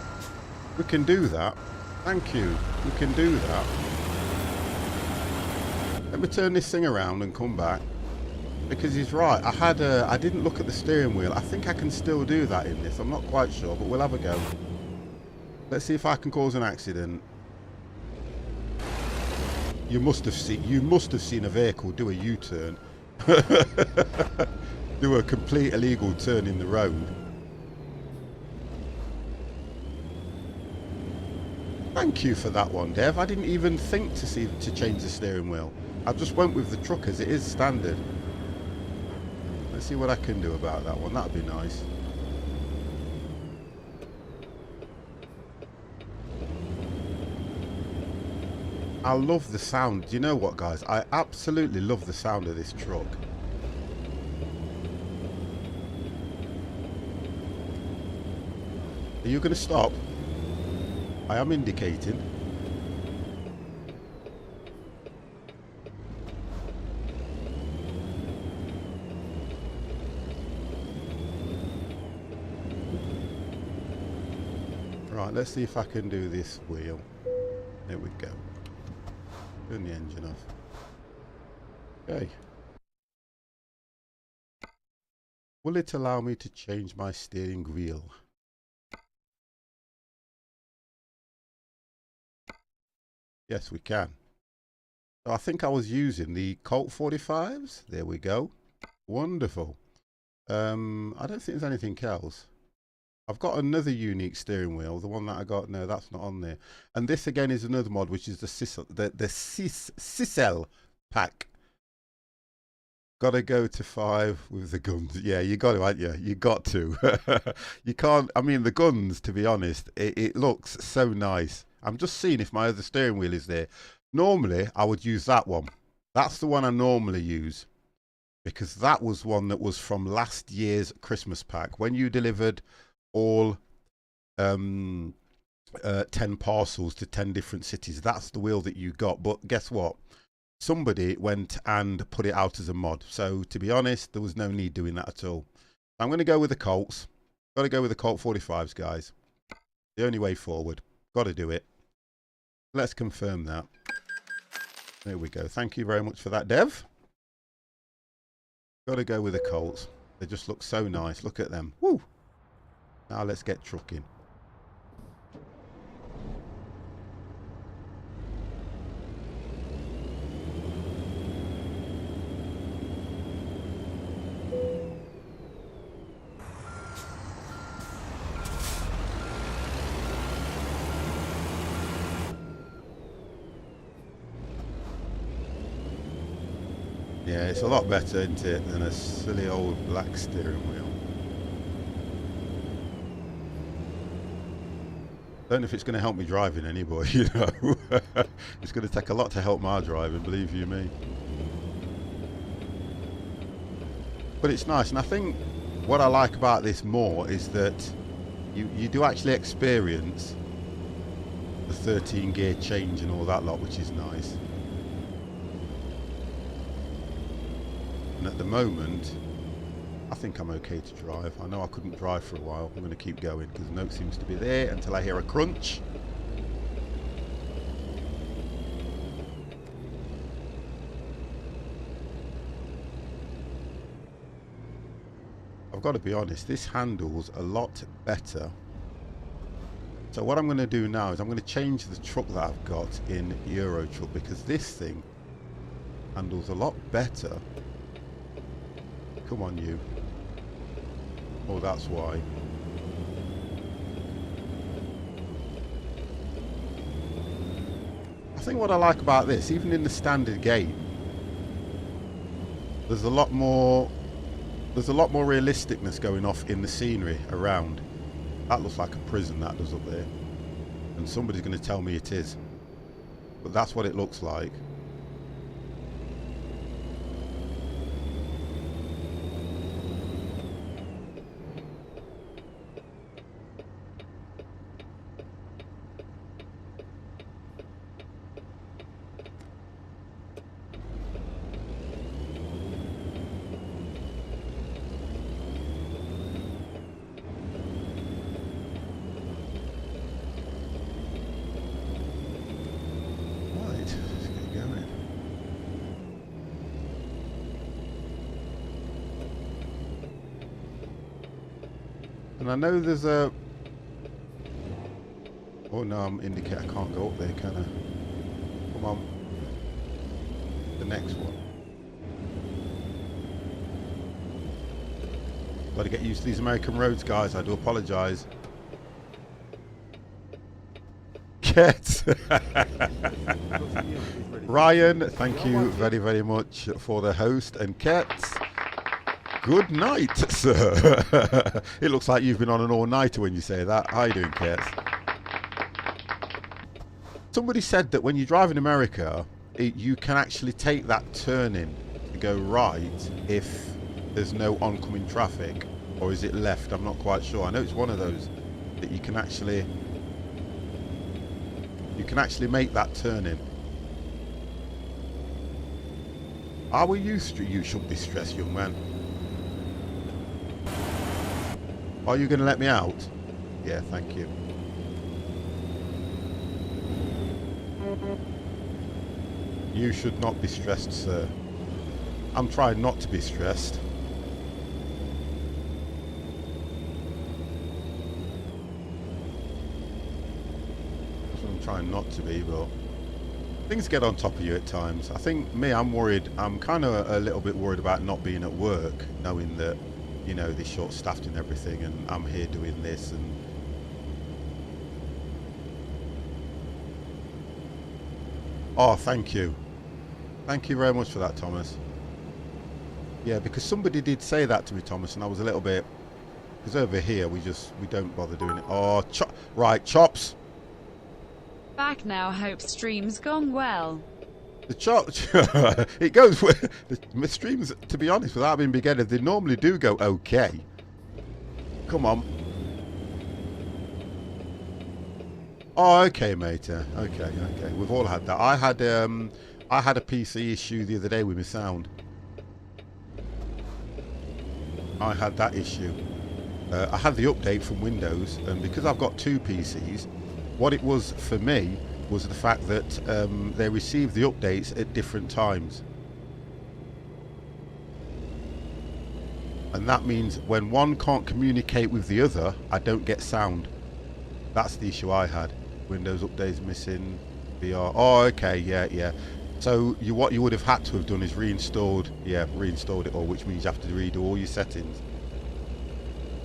We can do that. Thank you. We can do that. Let me turn this thing around and come back. Because he's right. I didn't look at the steering wheel. I think I can still do that in this. I'm not quite sure, but we'll have a go. Let's see if I can cause an accident. You must have seen a vehicle do a U-turn. Do a complete illegal turn in the road. Thank you for that one, Dev. I didn't even think to change the steering wheel. I just went with the truck as it is standard. Let's see what I can do about that one. That'd be nice. I love the sound. Do you know what, guys? I absolutely love the sound of this truck. Are you going to stop? I am indicating. Right, let's see if I can do this wheel. There we go. Turn the engine off. Okay. Will it allow me to change my steering wheel? Yes, we can. So I think I was using the Colt 45s. There we go. Wonderful. I don't think there's anything else. I've got another unique steering wheel. The one that I got, no, that's not on there. And this again is another mod, which is the Sissel pack. Got to go to 5 with the guns. Yeah, you got to, haven't you? You got to. You can't. I mean, the guns. To be honest, it looks so nice. I'm just seeing if my other steering wheel is there. Normally, I would use that one. That's the one I normally use. Because that was one that was from last year's Christmas pack. When you delivered all 10 parcels to 10 different cities, that's the wheel that you got. But guess what? Somebody went and put it out as a mod. So, to be honest, there was no need doing that at all. I'm going to go with the Colts. Got to go with the Colt 45s, guys. The only way forward. Got to do it. Let's confirm that. There we go. Thank you very much for that, Dev. Got to go with the Colts. They just look so nice. Look at them. Woo! Now let's get trucking. Yeah, it's a lot better, isn't it, than a silly old black steering wheel. Don't know if it's going to help me driving any, but you know, it's going to take a lot to help my driving, believe you me. But it's nice, and I think what I like about this more is that you do actually experience the 13 gear change and all that lot, which is nice. And at the moment, I think I'm okay to drive. I know I couldn't drive for a while. I'm going to keep going because the note seems to be there until I hear a crunch. I've got to be honest, this handles a lot better. So what I'm going to do now is I'm going to change the truck that I've got in Euro Truck, because this thing handles a lot better. Come on, you. Oh, that's why. I think what I like about this, even in the standard game, there's a lot more realisticness going off in the scenery around. That looks like a prison, that does up there. And somebody's going to tell me it is. But that's what it looks like. And I know there's a... Oh no, I'm indicating I can't go up there, can I? Come on. The next one. Got to get used to these American roads, guys. I do apologise. Ket. Ryan, thank you very, very much for the host. And Ket, good night, sir. It looks like you've been on an all-nighter when you say that. How you doing, Ket? Somebody said that when you drive in America, you can actually take that turning to go right if there's no oncoming traffic, or is it left? I'm not quite sure. I know it's one of those that you can actually make that turning. Are we used to? You shouldn't be stressed, young man. Are you going to let me out? Yeah, thank you. You should not be stressed, sir. I'm trying not to be stressed. I'm trying not to be, but things get on top of you at times. I think me, I'm worried. I'm kind of a little bit worried about not being at work, knowing that, you know, they're short-staffed and everything, and I'm here doing this. And oh, thank you. Thank you very much for that, Thomas. Yeah, because somebody did say that to me, Thomas, and I was a little bit... Because over here, we don't bother doing it. Oh, right, chops. Back now, hope stream's gone well. The chops... it goes... The streams, to be honest, without being big-headed, they normally do go okay. Come on. Oh, okay, mate. Okay. We've all had that. I had a PC issue the other day with my sound. I had that issue. I had the update from Windows, and because I've got two PCs, what it was for me was the fact that they received the updates at different times. And that means when one can't communicate with the other, I don't get sound. That's the issue I had. Windows updates missing, VR. Oh, okay, yeah. So what you would have had to have done is reinstalled it all, which means you have to redo all your settings.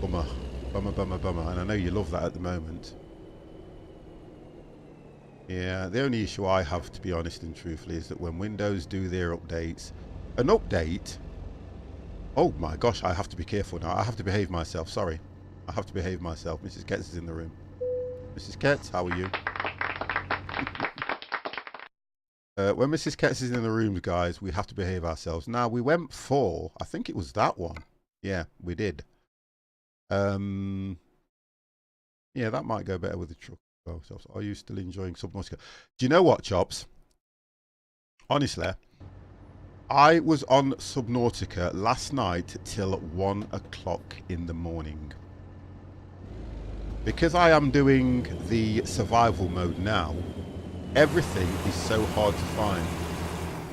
Bummer. And I know you love that at the moment. Yeah, the only issue I have, to be honest and truthfully, is that when Windows do their updates, an update... Oh my gosh, I have to be careful now. I have to behave myself, sorry. I have to behave myself. Mrs. Ketz is in the room. Mrs. Ketz, how are you? When Mrs. Ketz is in the room, guys, we have to behave ourselves. Now, we went for, I think it was that one. Yeah, we did. Yeah, that might go better with the truck. Oh, so are you still enjoying Subnautica? Do you know what, Chops? Honestly, I was on Subnautica last night till 1 o'clock in the morning. Because I am doing the survival mode now, everything is so hard to find.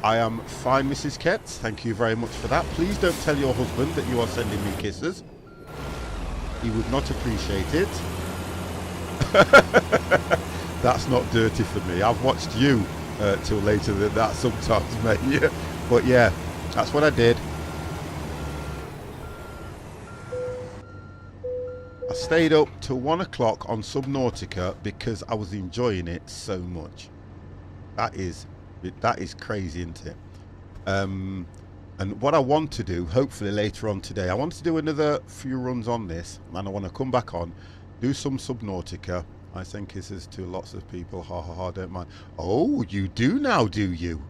I am fine, Mrs. Ketz. Thank you very much for that. Please don't tell your husband that you are sending me kisses. He would not appreciate it. That's not dirty for me. I've watched you till later than that sometimes, mate. Yeah. But yeah, that's what I did. I stayed up till 1 o'clock on Subnautica because I was enjoying it so much. That is crazy, isn't it? And what I want to do, hopefully later on today, I want to do another few runs on this, and I want to come back on, do some Subnautica. I send kisses to lots of people, ha ha ha, don't mind. Oh, you do now, do you?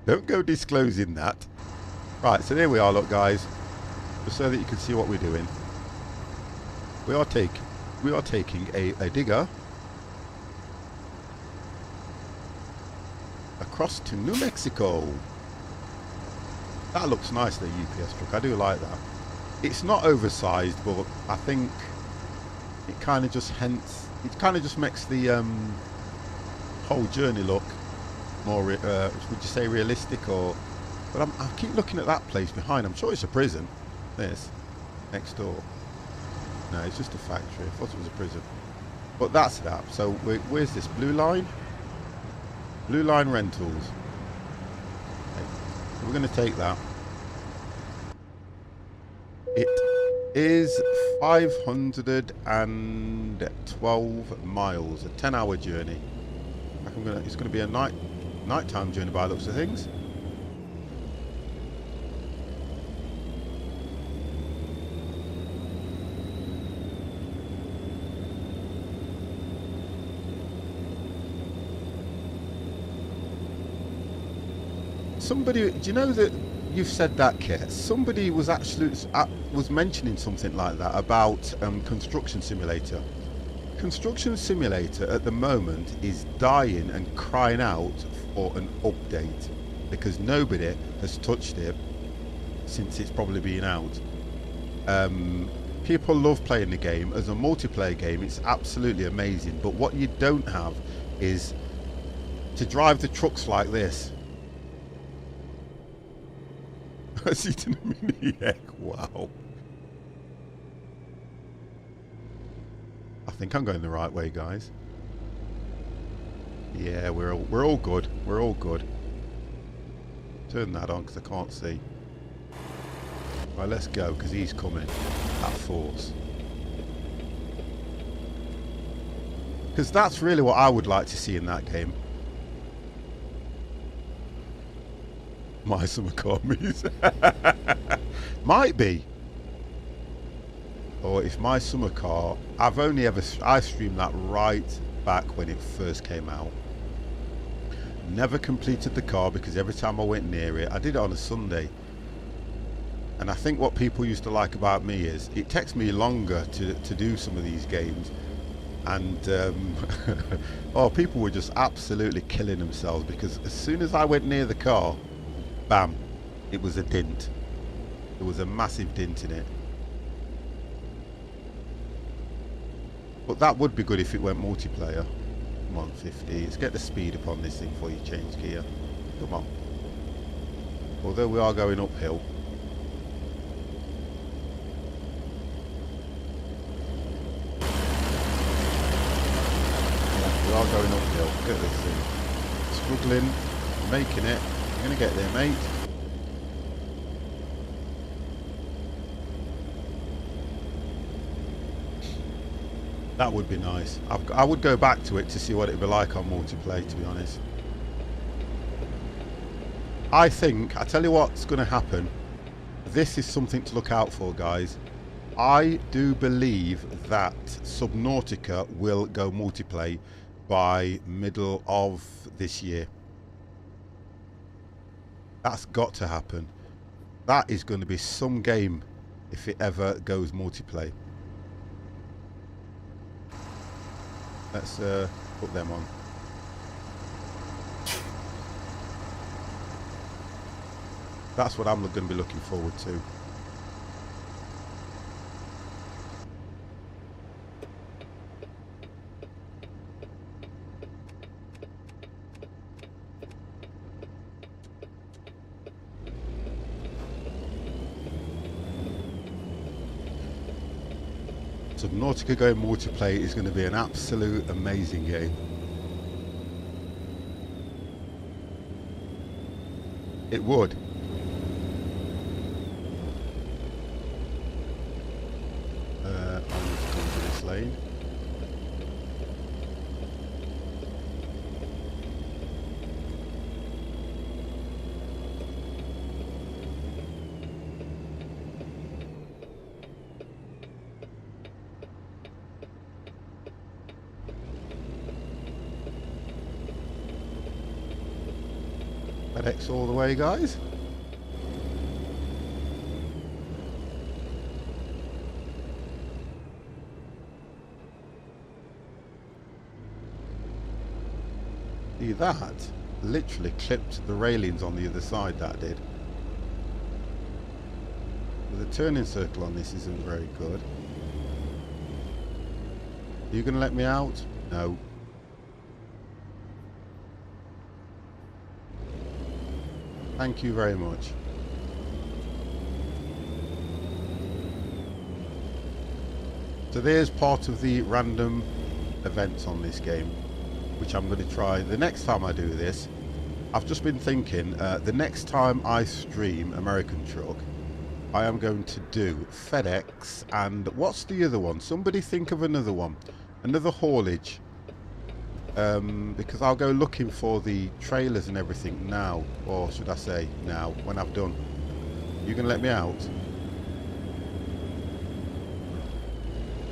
Don't go disclosing that. Right, so there we are, look guys, just so that you can see what we're doing. We are taking a digger across to New Mexico. That looks nice, the UPS truck. I do like that. It's not oversized, but I think it kind of just makes the whole journey look more, would you say realistic, or? But I keep looking at that place behind. I'm sure it's a prison. This. next door. No, it's just a factory. I thought it was a prison. But that's that. So where's this? Blue Line? Blue Line Rentals. Okay. So we're going to take that. It is 512 miles, a 10-hour journey. It's going to be a nighttime journey by the looks of things. Somebody, do you know that you've said that, Kit? Somebody was mentioning something like that about Construction Simulator. Construction Simulator at the moment is dying and crying out for an update because nobody has touched it since it's probably been out. People love playing the game. As a multiplayer game, it's absolutely amazing, but what you don't have is to drive the trucks like this. Has eaten a mini egg. Wow. I think I'm going the right way, guys. Yeah, we're all good. We're all good. Turn that on because I can't see. Right, let's go because he's coming at force. Because that's really what I would like to see in that game. My summer car meets. Might be. Or if my summer car, I streamed that right back when it first came out. Never completed the car because every time I went near it, I did it on a Sunday. And I think what people used to like about me is it takes me longer to do some of these games. And oh, people were just absolutely killing themselves because as soon as I went near the car, bam, it was a dint. There was a massive dint in it. But that would be good if it went multiplayer. Come on, 50. Let's get the speed up on this thing before you change gear. Come on. Although we are going uphill. Yeah, we are going uphill. Look at this thing. Struggling, making it. You're going to get there, mate. That would be nice. I would go back to it to see what it'd be like on multiplayer, to be honest. I tell you what's going to happen. This is something to look out for, guys. I do believe that Subnautica will go multiplayer by middle of this year. That's got to happen. That is going to be some game if it ever goes multiplayer. Let's put them on. That's what I'm going to be looking forward to. Subnautica going multiplayer is going to be an absolute amazing game. It would. I'm going to come to this lane. FedEx all the way, guys. See, that literally clipped the railings on the other side, that did. The turning circle on this isn't very good. Are you going to let me out? No. Thank you very much. So there's part of the random events on this game, which I'm going to try the next time I do this. I've just been thinking, the next time I stream American Truck, I am going to do FedEx and what's the other one? Somebody think of another one. Another haulage. Because I'll go looking for the trailers and everything now. Or should I say now, when I've done. You can let me out?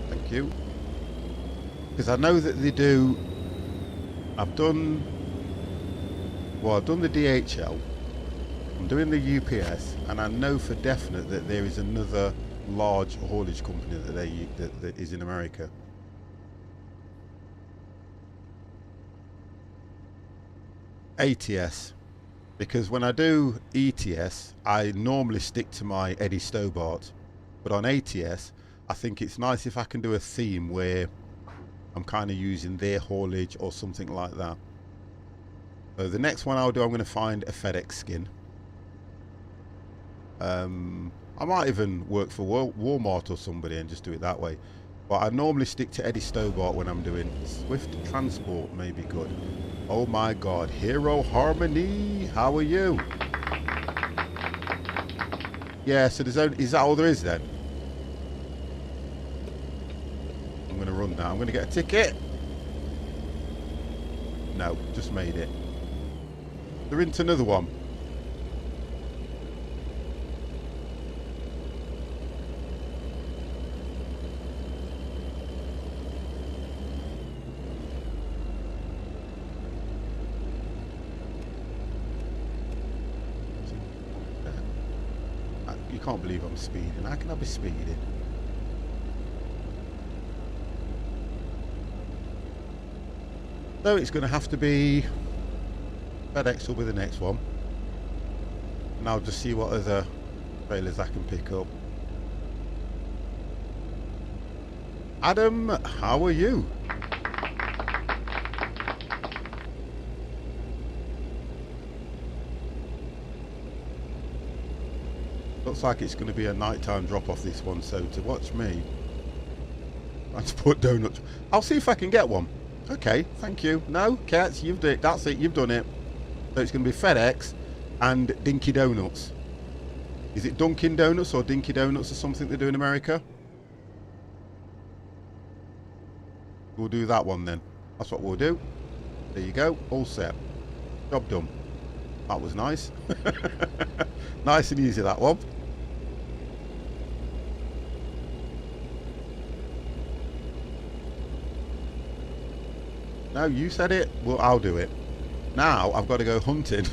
Thank you. Because I know that they do. I've done the DHL. I'm doing the UPS, and I know for definite that there is another large haulage company that is in America. ATS, because when I do ETS, I normally stick to my Eddie Stobart, but on ATS, I think it's nice if I can do a theme where I'm kind of using their haulage or something like that. So the next one I'll do, I'm going to find a FedEx skin. I might even work for Walmart or somebody and just do it that way. But I normally stick to Eddie Stobart when I'm doing Swift Transport. May be good. Oh my God, Hero Harmony, how are you? Yeah, so there's only, is that all there is then? I'm going to run now. I'm going to get a ticket. No, just made it. They're into another one. You can't believe I'm speeding. How can I be speeding? So it's going to have to be FedEx will be the next one. And I'll just see what other trailers I can pick up. Adam, how are you? Looks like it's going to be a nighttime drop off this one, so to watch me transport donuts. I'll see if I can get one. Okay, thank you. No, Cats, you've done it. That's it, you've done it. So it's going to be FedEx and Dinky Donuts. Is it Dunkin' Donuts or Dinky Donuts or something they do in America? We'll do that one then. That's what we'll do. There you go, all set. Job done. That was nice. Nice and easy, that one. No, you said it. Well, I'll do it. Now I've got to go hunting.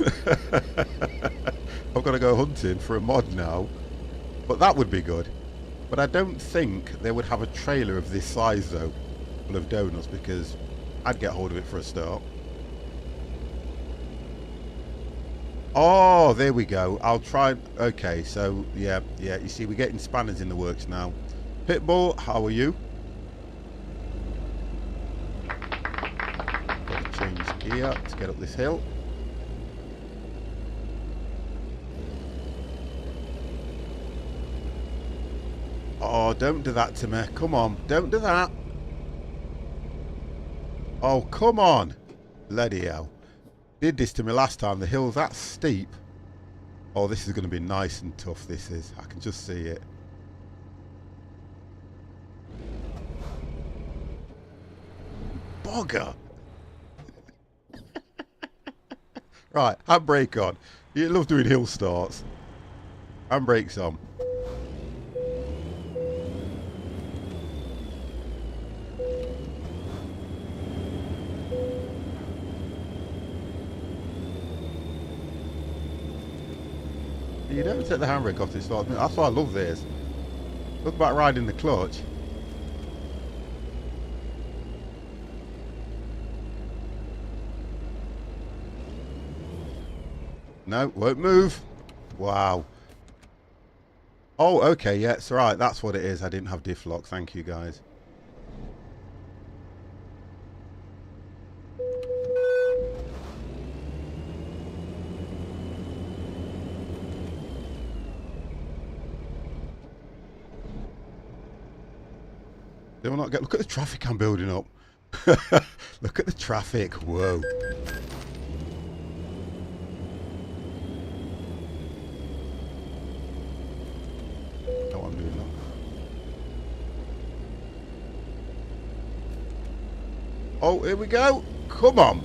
I've got to go hunting for a mod now. But that would be good. But I don't think they would have a trailer of this size though, full of donuts, because I'd get hold of it for a start. Oh, there we go. I'll try. Okay, so yeah, you see, we're getting spanners in the works now. Pitbull, how are you? Got to change gear to get up this hill. Oh, don't do that to me. Come on, don't do that. Oh, come on. Bloody hell. Did this to me last time. The hill's that steep. Oh, this is going to be nice and tough, this is. I can just see it. Bogger. Right, handbrake on. You love doing hill starts. Handbrake's on. You don't take the handbrake off to start. That's why I love this. Look about riding the clutch. No, won't move. Wow. Oh, okay, yeah, it's right. That's what it is. I didn't have diff lock. Thank you, guys. Do not get. Look at the traffic I'm building up. Look at the traffic. Whoa. No, I'm doing that. Oh, here we go. Come on.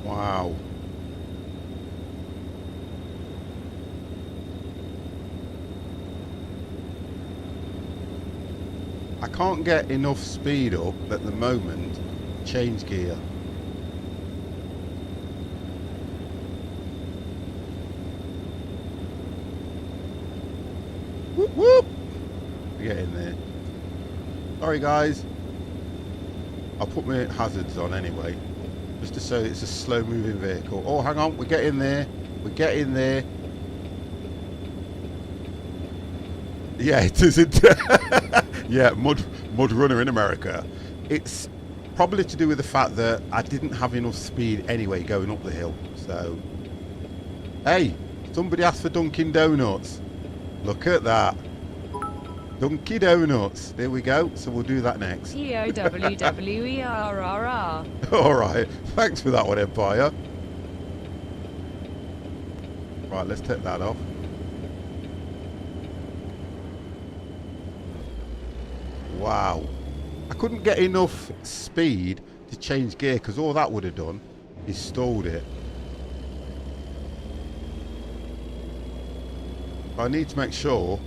Wow. I can't get enough speed up at the moment. Change gear. Whoop whoop. Get in there. Sorry guys. I'll put my hazards on anyway. Just to show it's a slow moving vehicle. Oh, hang on, we're getting there. We're getting there. Yeah, it isn't. Yeah, mud runner in America. It's probably to do with the fact that I didn't have enough speed anyway going up the hill. So, hey, somebody asked for Dunkin' Donuts. Look at that. Dunkin' Donuts. There we go. So we'll do that next. EOWWERRR. All right. Thanks for that one, Empire. Right, let's take that off. Wow. I couldn't get enough speed to change gear because all that would have done is stalled it. I need to make sure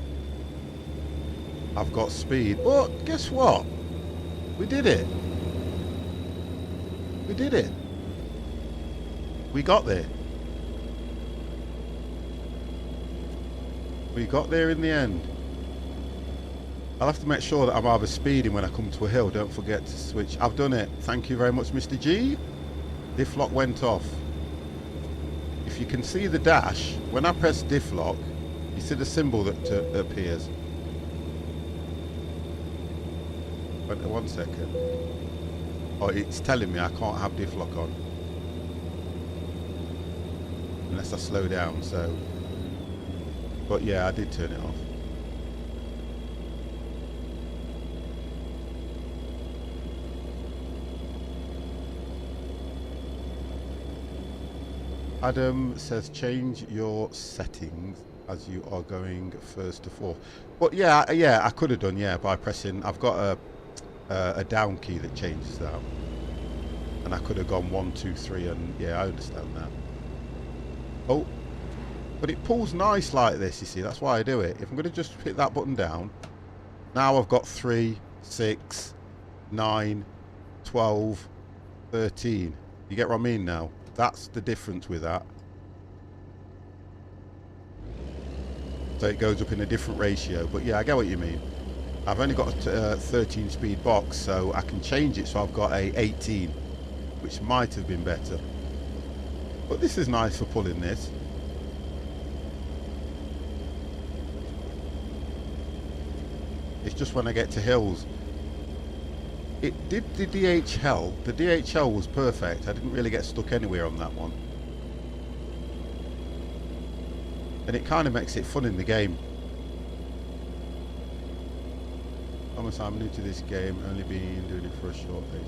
I've got speed. But guess what? We did it. We did it. We got there. We got there in the end. I'll have to make sure that I'm either speeding when I come to a hill. Don't forget to switch. I've done it. Thank you very much, Mr. G. Diff lock went off. If you can see the dash, when I press diff lock, you see the symbol that appears. Wait, 1 second. Oh, it's telling me I can't have diff lock on unless I slow down. So, but yeah, I did turn it off. Adam says change your settings as you are going first to fourth. Well, yeah, I could have done, yeah, by pressing. I've got a down key that changes that, and I could have gone 1, 2, 3, and yeah, I understand that. Oh, but it pulls nice like this. You see, that's why I do it. If I'm going to just hit that button down, now I've got 3, 6, 9, 12, 13. You get what I mean now? That's the difference with that. So it goes up in a different ratio. But yeah, I get what you mean. I've only got a 13 speed box, so I can change it so I've got a 18, which might have been better. But this is nice for pulling this. It's just when I get to hills. It did the DHL. The DHL was perfect. I didn't really get stuck anywhere on that one. And it kind of makes it fun in the game. Thomas, I'm new to this game, only been doing it for a short bit.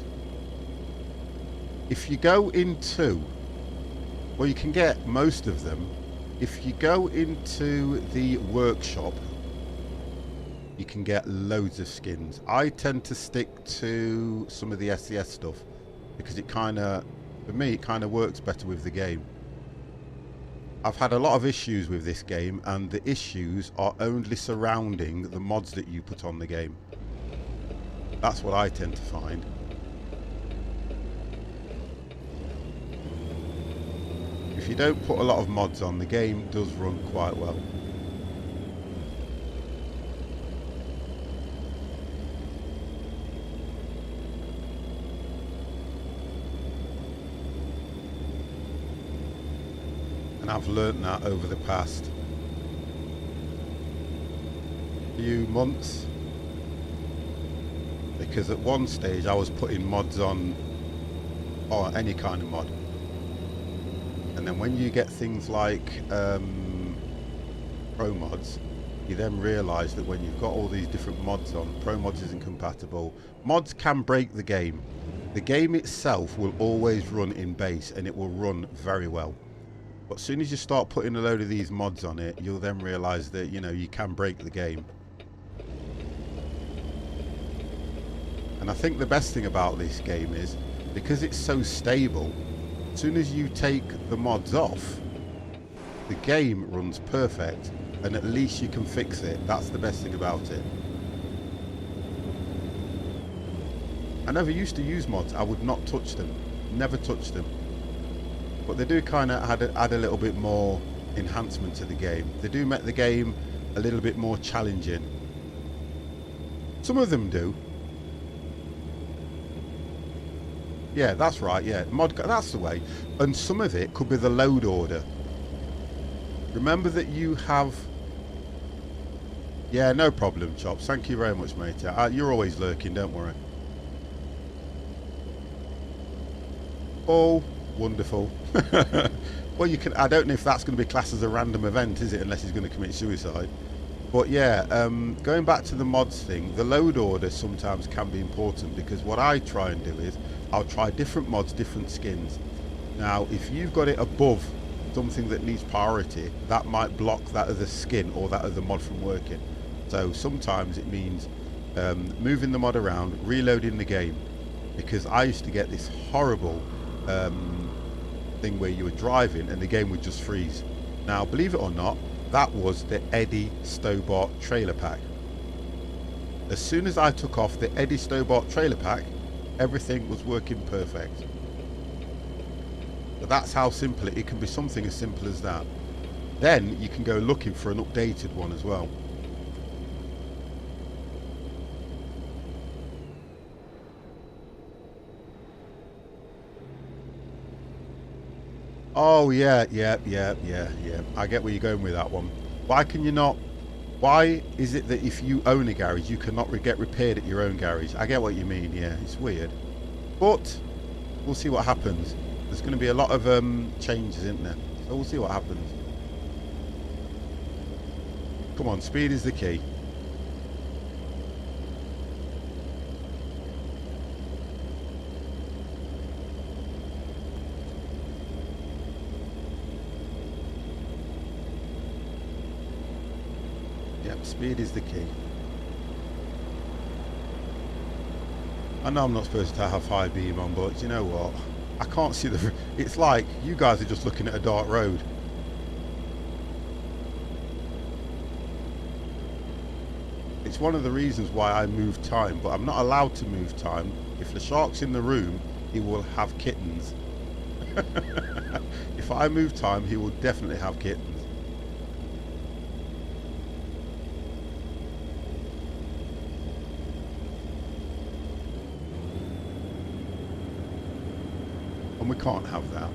If you go into, well, you can get most of them. If you go into the workshop, you can get loads of skins. I tend to stick to some of the SES stuff because it kind of, for me, it kind of works better with the game. I've had a lot of issues with this game, and the issues are only surrounding the mods that you put on the game. That's what I tend to find. If you don't put a lot of mods on, the game does run quite well. And I've learnt that over the past few months, because at one stage I was putting mods on, or any kind of mod, and then when you get things like pro mods, you then realise that when you've got all these different mods on, pro mods isn't compatible. Mods can break the game. The game itself will always run in base, and it will run very well. But as soon as you start putting a load of these mods on it, you'll then realise that, you know, you can break the game. And I think the best thing about this game is, because it's so stable, as soon as you take the mods off, the game runs perfect, and at least you can fix it. That's the best thing about it. I never used to use mods. I would not touch them. Never touch them. But they do kind of add a little bit more enhancement to the game. They do make the game a little bit more challenging. Some of them do. Yeah, that's right. Yeah, that's the way. And some of it could be the load order. Remember that you have... Yeah, no problem, Chops. Thank you very much, mate. You're always lurking, don't worry. Oh, wonderful. Well, you can... I don't know if that's going to be classed as a random event, is it? Unless he's going to commit suicide. But yeah, going back to the mods thing, the load order sometimes can be important, because what I try and do is I'll try different mods, different skins. Now, if you've got it above something that needs priority, that might block that other skin or that other mod from working. So sometimes it means moving the mod around, reloading the game, because I used to get this horrible thing where you were driving and the game would just freeze. Now, believe it or not, that was the Yah-Ready Stobart trailer pack. As soon as I took off the Yah-Ready Stobart trailer pack, everything was working perfect. But that's how simple it can be. Something as simple as that. Then you can go looking for an updated one as well. Oh yeah. I get where you're going with that one. Why can you not? Why is it that if you own a garage, you cannot get repaired at your own garage? I get what you mean. Yeah, it's weird, but we'll see what happens. There's going to be a lot of changes, isn't there? So we'll see what happens. Come on, speed is the key. Yep, speed is the key. I know I'm not supposed to have high beam on, but you know what? I can't see the... It's like you guys are just looking at a dark road. It's one of the reasons why I move time, but I'm not allowed to move time. If the shark's in the room, he will have kittens. If I move time, he will definitely have kittens. And we can't have that.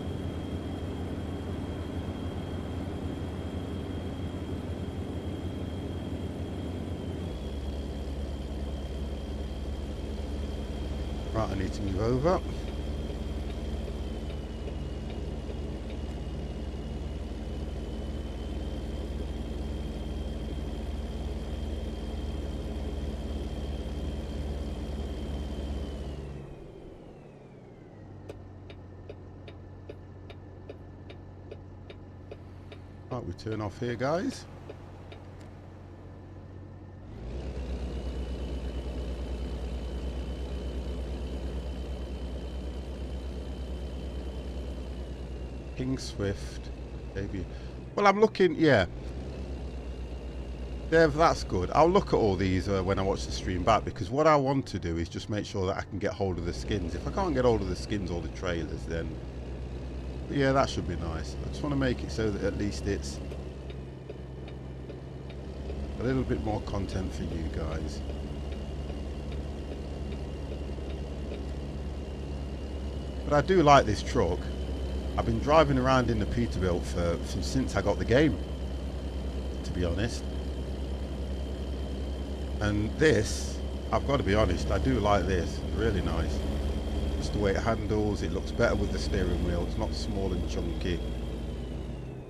Right, I need to move over. Right, we turn off here, guys. King Swift, maybe. Well, I'm looking, yeah. Dev, that's good. I'll look at all these when I watch the stream back, because what I want to do is just make sure that I can get hold of the skins. If I can't get hold of the skins or the trailers, then yeah, that should be nice. I just want to make it so that at least it's a little bit more content for you guys. But I do like this truck. I've been driving around in the Peterbilt since I got the game, to be honest. And this, I've got to be honest, I do like this. Really nice. Just the way it handles, it looks better with the steering wheel. It's not small and chunky.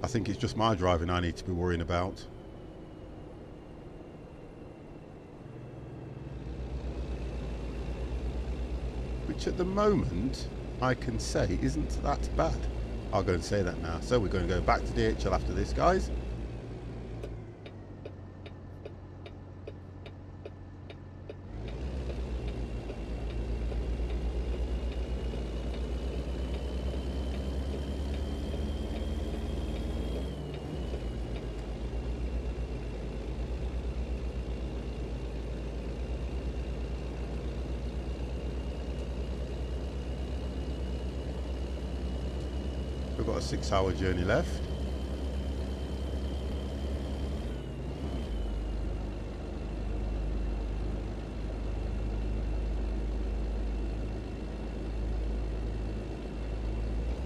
I think it's just my driving I need to be worrying about. Which at the moment, I can say isn't that bad. I'll go and say that now. So we're going to go back to DHL after this, guys. We've got a 6-hour journey left.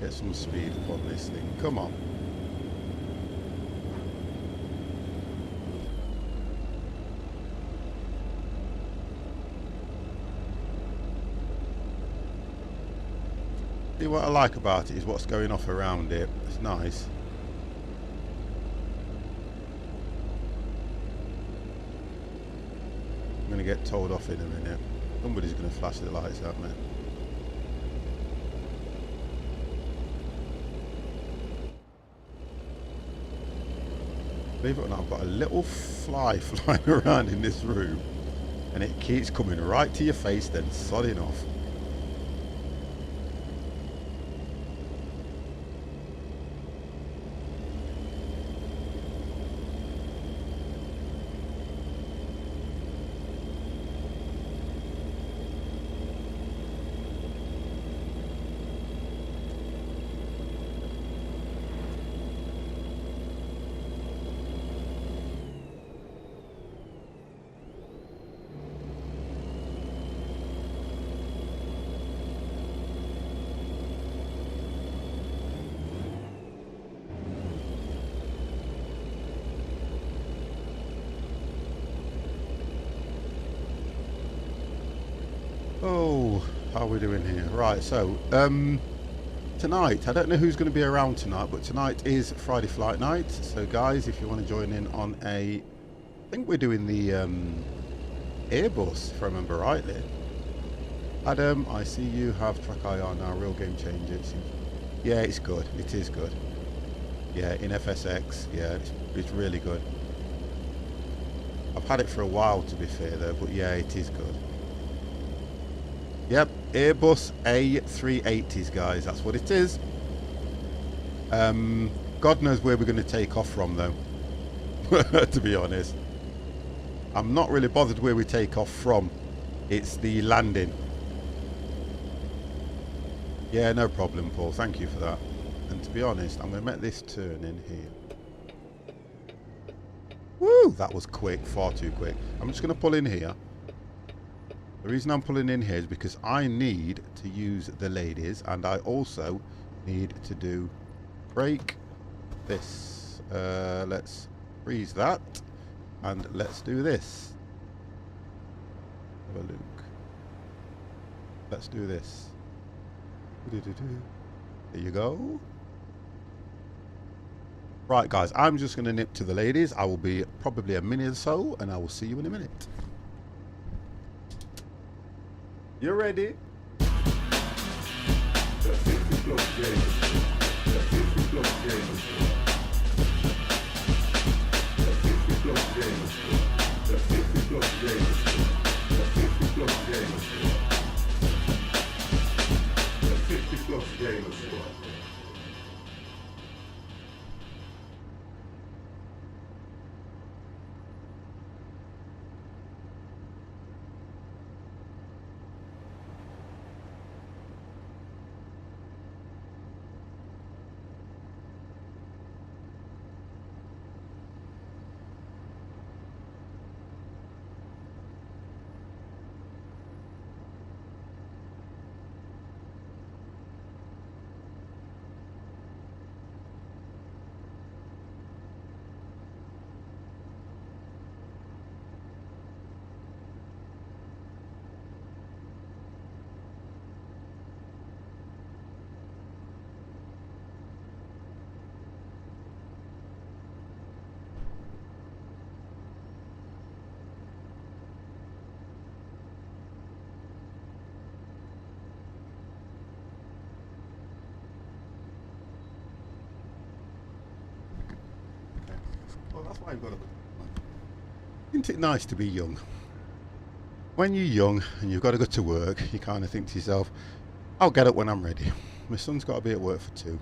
Get some speed up on this thing. Come on. See, what I like about it is what's going off around it. It's nice. I'm going to get told off in a minute. Somebody's going to flash the lights at me. Believe it or not, I've got a little fly flying around in this room, and it keeps coming right to your face, then sodding off. Oh, how are we doing here? Right, so, tonight, I don't know who's going to be around tonight, but tonight is Friday flight night. So, guys, if you want to join in on I think we're doing the Airbus, if I remember rightly. Adam, I see you have track IR now, real game changer. Yeah, it's good. It is good. Yeah, in FSX, yeah, it's really good. I've had it for a while, to be fair, though, but yeah, it is good. Yep, Airbus A380s, guys. That's what it is. God knows where we're going to take off from, though. To be honest, I'm not really bothered where we take off from. It's the landing. Yeah, no problem, Paul. Thank you for that. And to be honest, I'm going to make this turn in here. Woo! That was quick. Far too quick. I'm just going to pull in here. The reason I'm pulling in here is because I need to use the ladies, and I also need to do brake this. Let's freeze that, and let's do this. Have a look. Let's do this. There you go. Right, guys, I'm just going to nip to the ladies. I will be probably a minute or so, and I will see you in a minute. You ready? why you've got to. Isn't it nice to be young? When you're young and you've got to go to work, you kind of think to yourself, I'll get up when I'm ready. My son's got to be at work for 2.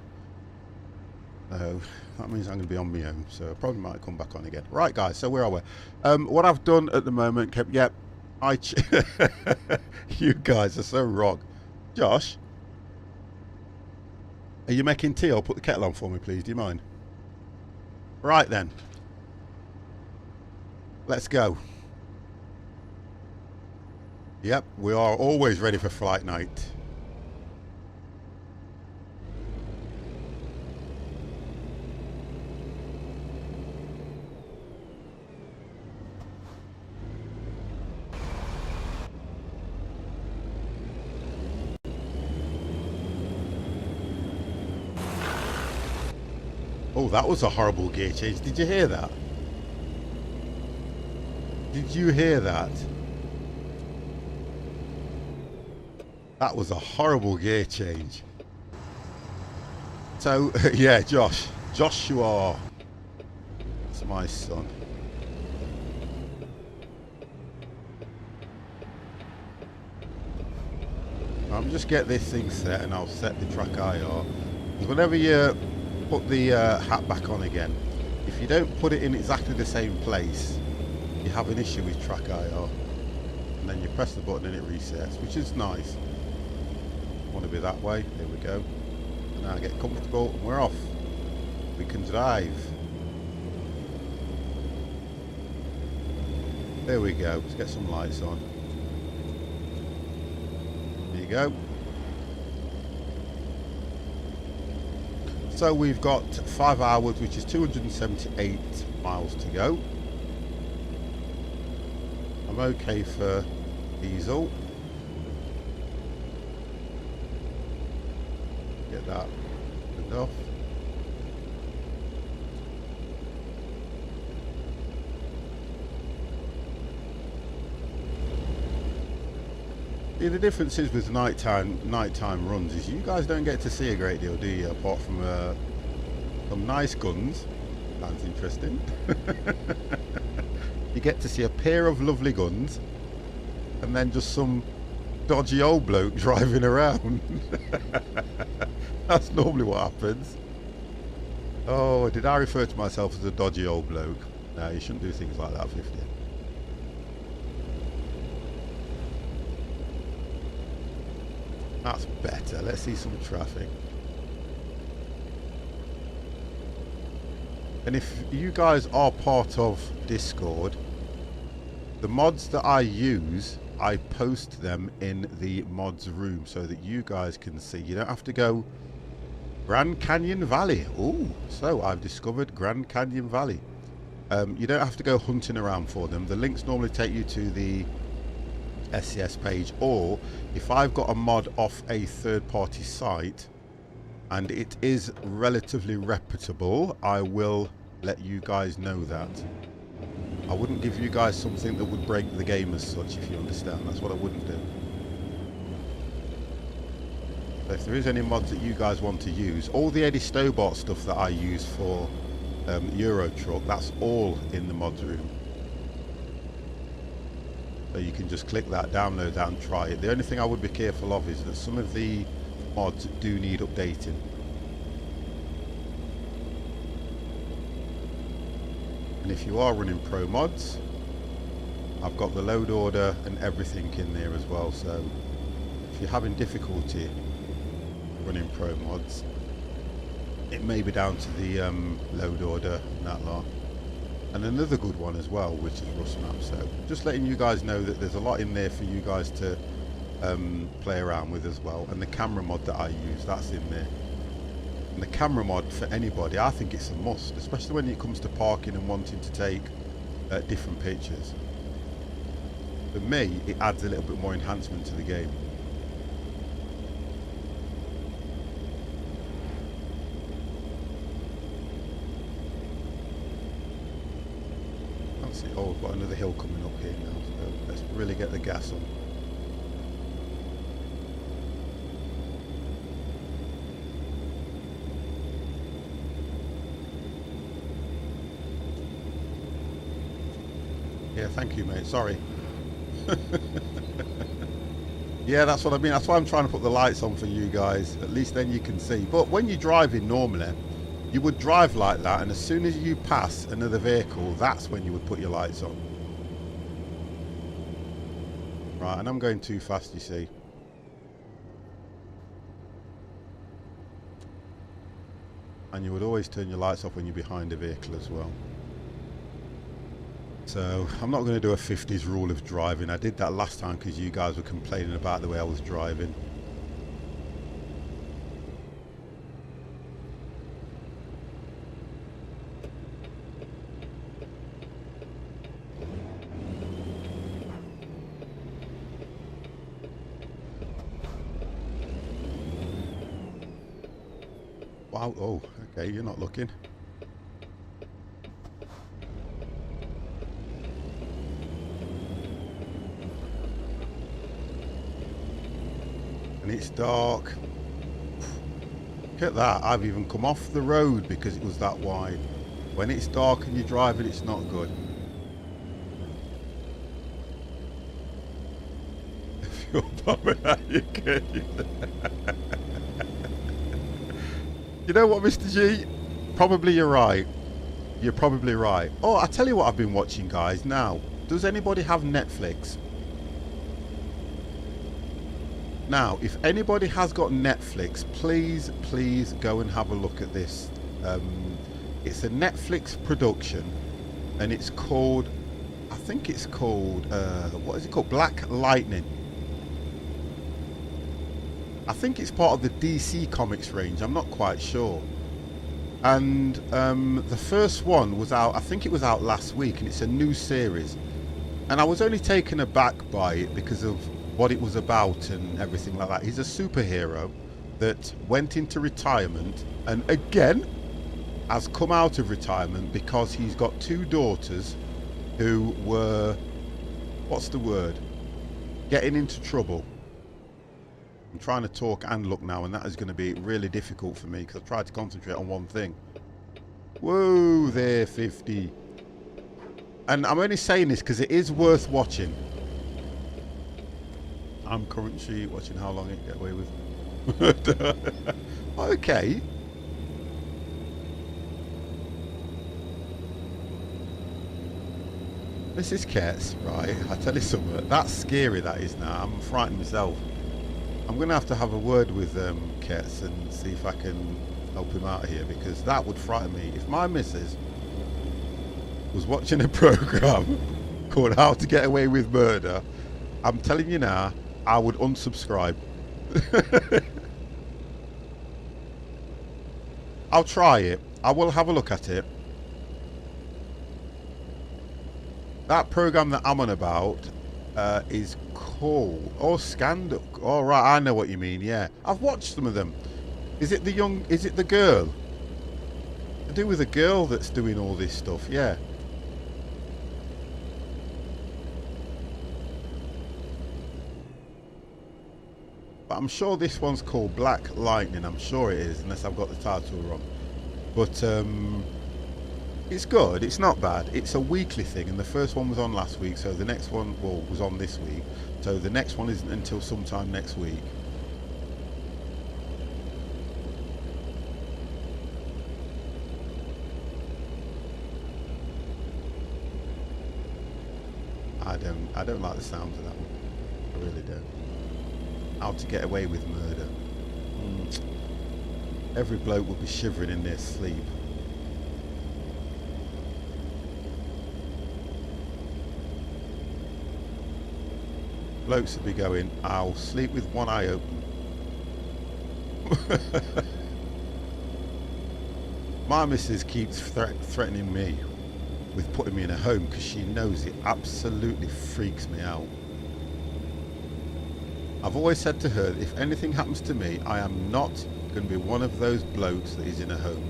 So that means I'm going to be on my own. So I probably might come back on again. Right, guys, so where are we? What I've done at the moment, yep, you guys are so wrong. Josh, are you making tea? I'll put the kettle on for me, please. Do you mind? Right then. Let's go. Yep, we are always ready for flight night. Oh, that was a horrible gear change. Did you hear that? Did you hear that? That was a horrible gear change. So, yeah, Joshua. That's my son. I'll just get this thing set and I'll set the track IR. Whenever you put the hat back on again, if you don't put it in exactly the same place, you have an issue with track IR. And then you press the button and it resets, which is nice. Want to be that way. There we go. Now get comfortable and we're off. We can drive. There we go. Let's get some lights on. There you go. So we've got 5 hours, which is 278 miles to go. I'm okay for diesel. Get that enough. Yeah, the difference is with nighttime runs is you guys don't get to see a great deal, do you? Apart from some nice guns. Sounds interesting. You get to see a pair of lovely guns, and then just some dodgy old bloke driving around. That's normally what happens. Oh, did I refer to myself as a dodgy old bloke? No, you shouldn't do things like that, 50. That's better. Let's see some traffic. And if you guys are part of Discord, the mods that I use, I post them in the mods room so that you guys can see. You don't have to go Grand Canyon Valley. Oh, so I've discovered Grand Canyon Valley. You don't have to go hunting around for them. The links normally take you to the SCS page, or if I've got a mod off a third-party site and it is relatively reputable, I will let you guys know that. I wouldn't give you guys something that would break the game as such, if you understand. That's what I wouldn't do. But if there is any mods that you guys want to use, all the Eddie Stobart stuff that I use for Euro Truck, that's all in the mods room. So you can just click that, download that and try it. The only thing I would be careful of is that some of the mods do need updating. And if you are running pro mods, I've got the load order and everything in there as well. So if you're having difficulty running pro mods, it may be down to the load order and that lot. And another good one as well, which is Rust Map. So just letting you guys know that there's a lot in there for you guys to play around with as well. And the camera mod that I use, that's in there. And the camera mod for anybody, I think it's a must, especially when it comes to parking and wanting to take different pictures. For me, it adds a little bit more enhancement to the game. That's it. Oh, we've got another hill coming up here now, so let's really get the gas on. thank you, mate. Sorry. Yeah, that's what I mean. That's why I'm trying to put the lights on for you guys. At least then you can see. But when you're driving normally, you would drive like that, and as soon as you pass another vehicle, that's when you would put your lights on. Right, and I'm going too fast, you see. And you would always turn your lights off when you're behind a vehicle as well. So I'm not going to do a 50s rule of driving. I did that last time because you guys were complaining about the way I was driving. Wow, oh, okay, you're not looking. And it's dark. Look at that, I've even come off the road because it was that wide. When it's dark and you're driving, it's not good. If you're bombing out your cave. You know what, Mr. G? Probably you're right. You're probably right. Oh, I tell you what I've been watching, guys. Now, does anybody have Netflix? Now, if anybody has got Netflix, please go and have a look at this. It's a Netflix production, and it's called, I think it's called, what is it called? Black Lightning. I think it's part of the DC Comics range. I'm not quite sure. And the first one was out, I think it was out last week, and it's a new series. And I was only taken aback by it because of what it was about and everything like that. He's a superhero that went into retirement and again has come out of retirement because he's got two daughters who were, what's the word, getting into trouble. I'm trying to talk and look now, and that is going to be really difficult for me because I've tried to concentrate on one thing. Whoa there, 50. And I'm only saying this because it is worth watching. I'm currently watching how long it can get away with. Okay. Mrs. Ketz, right, I tell you something, that's scary, that is now. I'm frightened myself. I'm going to have a word with Ketz and see if I can help him out here, because that would frighten me. If my missus was watching a program called How to Get Away with Murder, I'm telling you now, I would unsubscribe. I'll try it. I will have a look at it. That program that I'm on about is called, oh, Scandal. Oh, right, I know what you mean. Yeah, I've watched some of them. Is it the girl? To do with a girl that's doing all this stuff? Yeah. But I'm sure this one's called Black Lightning. I'm sure it is, unless I've got the title wrong. But it's good. It's not bad. It's a weekly thing, and the first one was on last week, so the next one, well, was on this week. So the next one isn't until sometime next week. I don't like the sounds of that one. I really don't. How to Get Away with Murder. Every bloke would be shivering in their sleep. Blokes would be going, I'll sleep with one eye open. My missus keeps threatening me with putting me in a home because she knows it absolutely freaks me out. I've always said to her that if anything happens to me, I am not going to be one of those blokes that is in a home.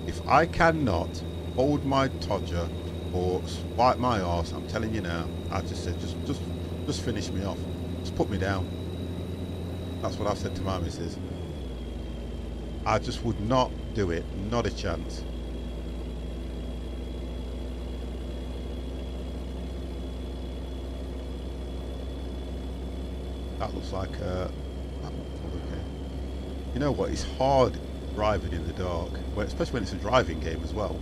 If I cannot hold my todger or wipe my arse, I'm telling you now, I just said, just finish me off. Just put me down. That's what I've said to my missus. I just would not do it. Not a chance. That looks like okay. You know what? It's hard driving in the dark, especially when it's a driving game as well.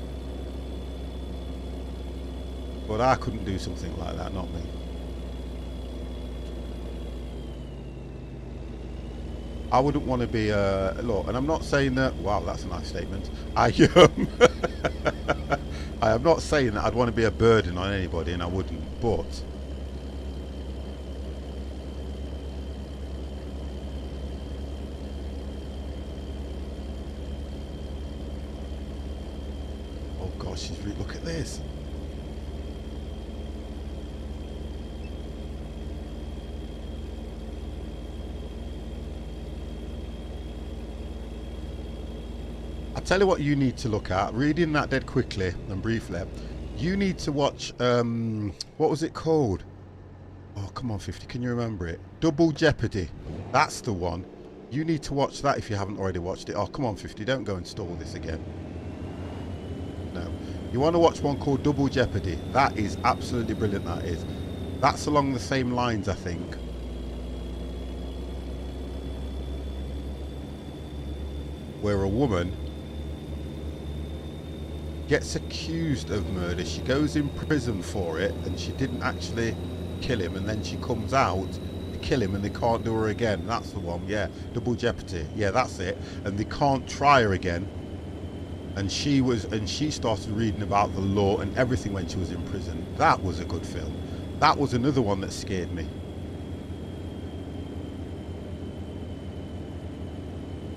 But I couldn't do something like that, not me. I wouldn't want to be look, and I'm not saying that. Wow, that's a nice statement. I am not saying that I'd want to be a burden on anybody, and I wouldn't. But oh gosh, look at this. Tell you what you need to look at, reading that dead quickly and briefly. You need to watch what was it called? Oh come on 50, can you remember it? Double Jeopardy. That's the one. You need to watch that if you haven't already watched it. Oh come on 50, don't go and stall this again. No, you want to watch one called Double Jeopardy. That is absolutely brilliant, that is. That's along the same lines, I think. Where a woman gets accused of murder, she goes in prison for it, and she didn't actually kill him, and then she comes out to kill him and they can't do her again. That's the one, yeah. Double Jeopardy, yeah, that's it. And they can't try her again, and she started reading about the law and everything when she was in prison. That was a good film. That was another one that scared me.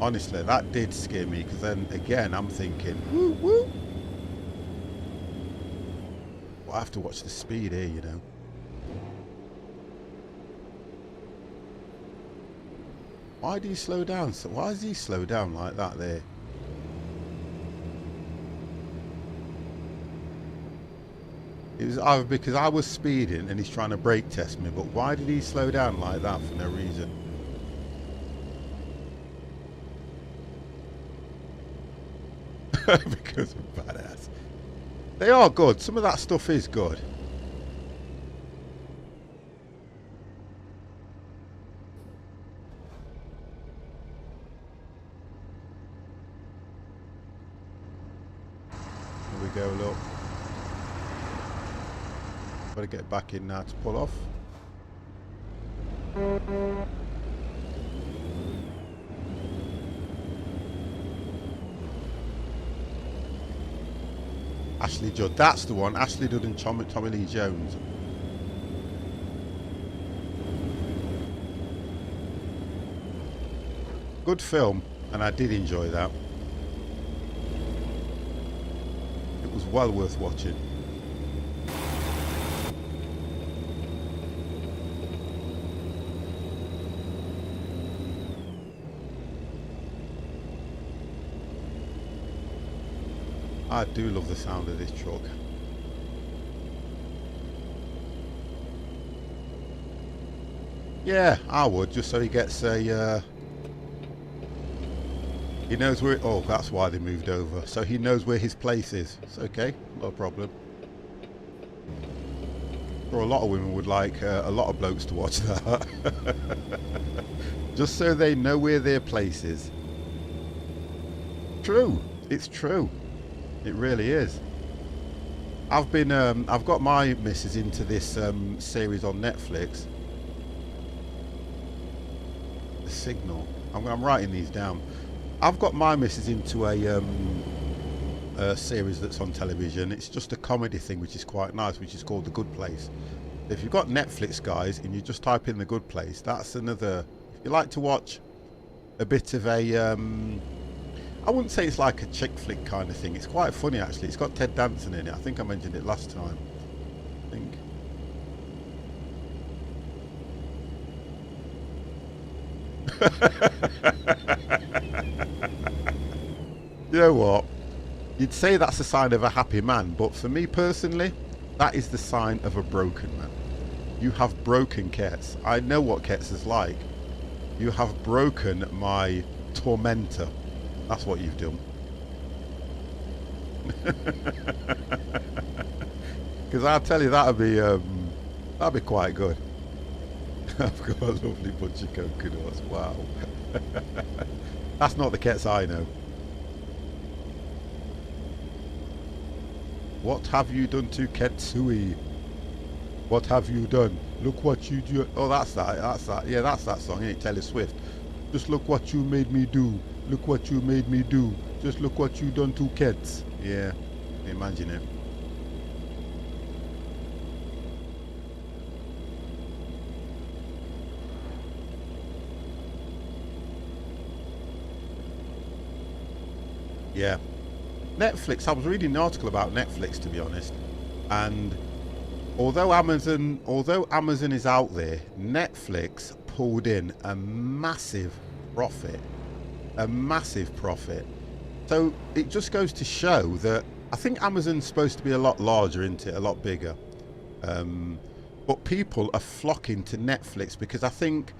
Honestly, that did scare me, because then again I'm thinking, woo woo. Well, I have to watch the speed here, you know. Why do you slow down? So why does he slow down like that there? It was either because I was speeding and he's trying to brake test me, but why did he slow down like that for no reason? Because of badass. They are good. Some of that stuff is good. Here we go, look. Better get back in now to pull off. Ashley Judd, that's the one. Ashley Judd and Tommy Lee Jones. Good film, and I did enjoy that. It was well worth watching. I do love the sound of this truck. Yeah, I would, just so he gets a... he knows where... oh, that's why they moved over. So he knows where his place is. It's okay, no problem. Or a lot of women would like a lot of blokes to watch that. Just so they know where their place is. True, it's true. It really is. I've got my missus into this series on Netflix. The Signal. I'm writing these down. I've got my missus into a series that's on television. It's just a comedy thing, which is quite nice, which is called The Good Place. If you've got Netflix, guys, and you just type in The Good Place, that's another... If you like to watch a bit of a... I wouldn't say it's like a chick flick kind of thing. It's quite funny, actually. It's got Ted Danson in it. I think I mentioned it last time. I think. You know what? You'd say that's a sign of a happy man, but for me personally, that is the sign of a broken man. You have broken Kets. I know what Kets is like. You have broken my tormentor. That's what you've done. Because I'll tell you, that'd be quite good. I've got a lovely bunch of coconuts. Wow. That's not the cats I know. What have you done to Ketsui? What have you done? Look what you do. Oh, that's that. That's that. Yeah, that's that song, ain't it? Taylor Swift. Just look what you made me do. Look what you made me do. Just look what you done to cats. Yeah, imagine it. Yeah. Netflix, I was reading an article about Netflix, to be honest, and although Amazon is out there, Netflix pulled in a massive profit. So it just goes to show that I think Amazon's supposed to be a lot larger, isn't it? A lot bigger. But people are flocking to Netflix because I think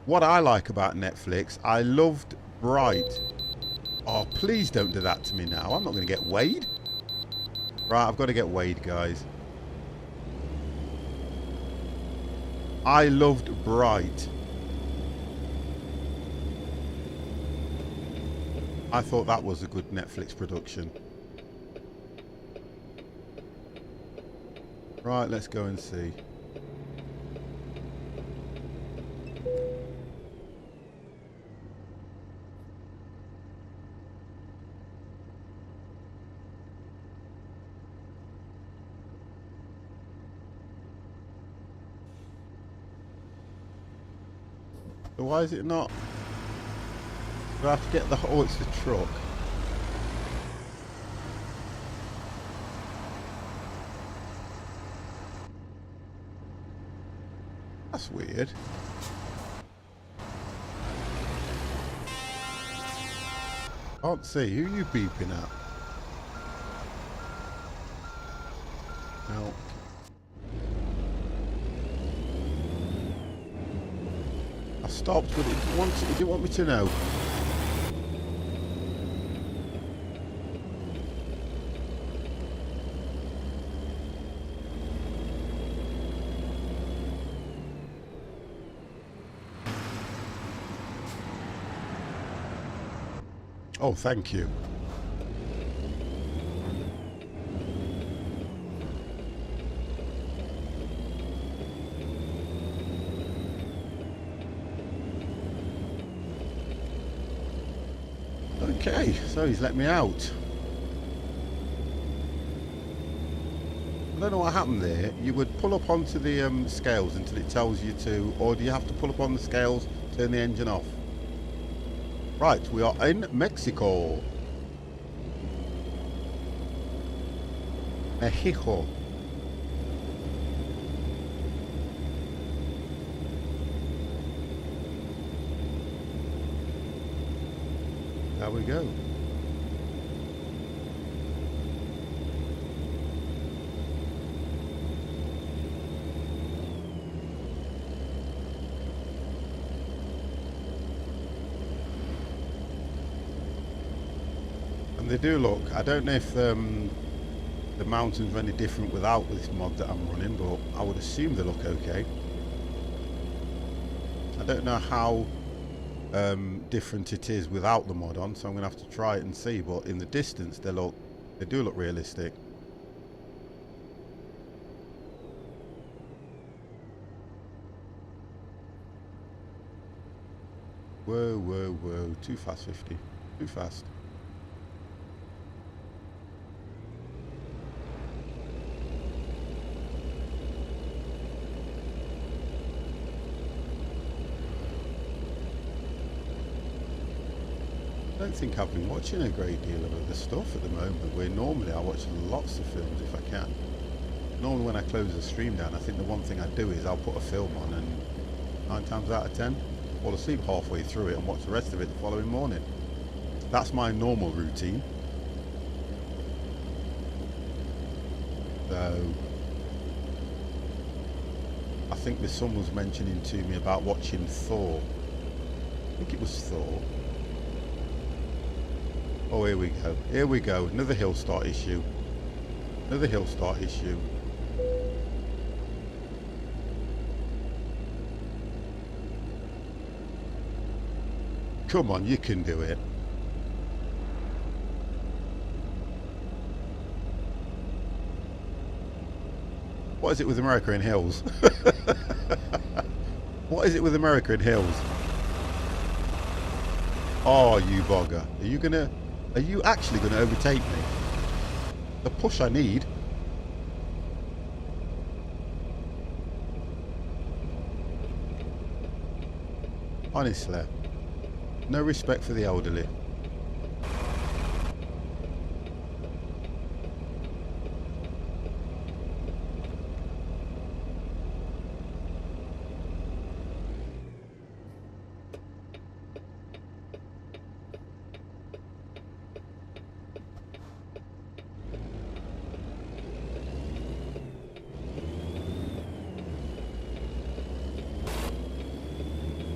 what I like about Netflix, I loved Bright. Oh, please don't do that to me now. I'm not going to get weighed. Right, I've got to get weighed, guys. I loved Bright. I thought that was a good Netflix production. Right, let's go and see. So why is it not? Do I have to get the... Oh, it's the truck. That's weird. Can't see. Who are you beeping at? No. I stopped, but it didn't want me to know. Oh, thank you. Okay, so he's let me out. I don't know what happened there. You would pull up onto the scales until it tells you to, or do you have to pull up on the scales, turn the engine off? Right, we are in Mexico. Mexico. There we go. And they do look, I don't know if the mountains are any different without this mod that I'm running, but I would assume they look okay. I don't know how different it is without the mod on, so I'm gonna have to try it and see, but in the distance they do look realistic. Whoa, whoa, whoa, too fast 50, too fast. I don't think I've been watching a great deal of other stuff at the moment, where normally I watch lots of films if I can. Normally when I close the stream down, I think the one thing I do is I'll put a film on and 9 times out of 10 fall asleep halfway through it and watch the rest of it the following morning. That's my normal routine. So I think the son was mentioning to me about watching Thor. I think it was Thor. Oh, here we go. Here we go. Another hill start issue. Another hill start issue. Come on, you can do it. What is it with America in hills? What is it with America in hills? Oh, you bugger. Are you actually gonna overtake me? The push I need. Honestly, no respect for the elderly.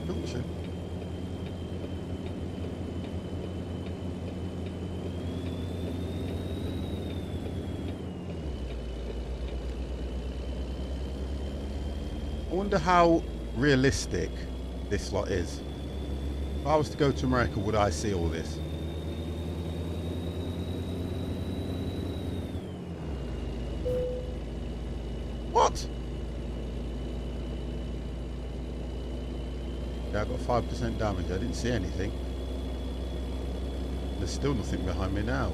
Junction. I wonder how realistic this lot is. If I was to go to America, would I see all this? What? Yeah, I got 5% damage. I didn't see anything. There's still nothing behind me now.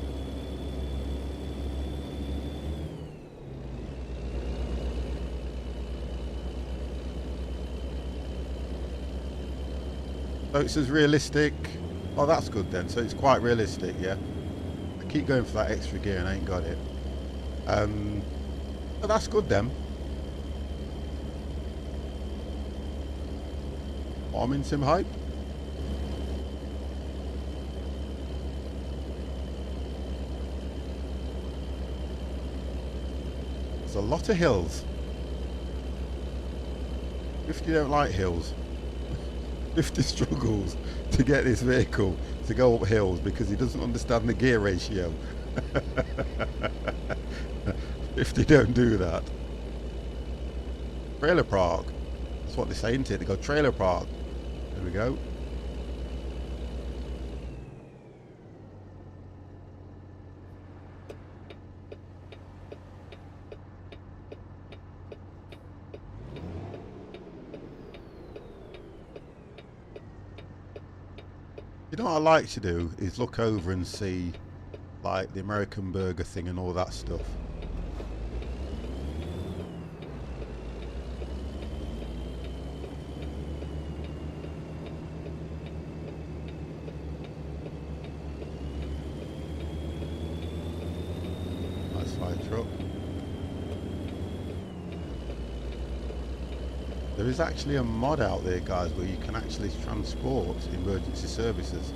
So it says realistic. Oh, that's good then. So it's quite realistic, yeah. I keep going for that extra gear and I ain't got it. But that's good then. I'm in some hype. There's a lot of hills. If you don't like hills, 50 struggles to get this vehicle to go up hills because he doesn't understand the gear ratio. If they don't do that. Trailer park. That's what they say, isn't it? They go trailer park. There we go. You know what I like to do is look over and see like the American burger thing and all that stuff. Nice fire truck. There is actually a mod out there, guys, where you can actually transport emergency services.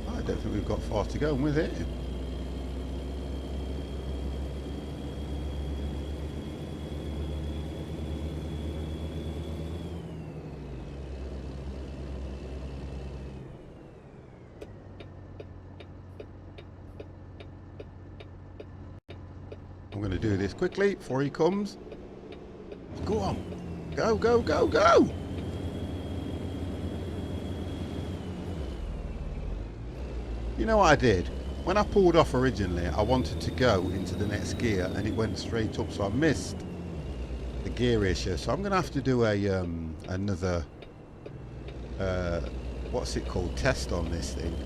I don't think we've got far to go with it. I'm going to do this quickly before he comes. Go on. Go, go, go, go. You know what I did? When I pulled off originally, I wanted to go into the next gear and it went straight up, so I missed the gear ratio. So I'm going to have to do a another, what's it called, test on this thing.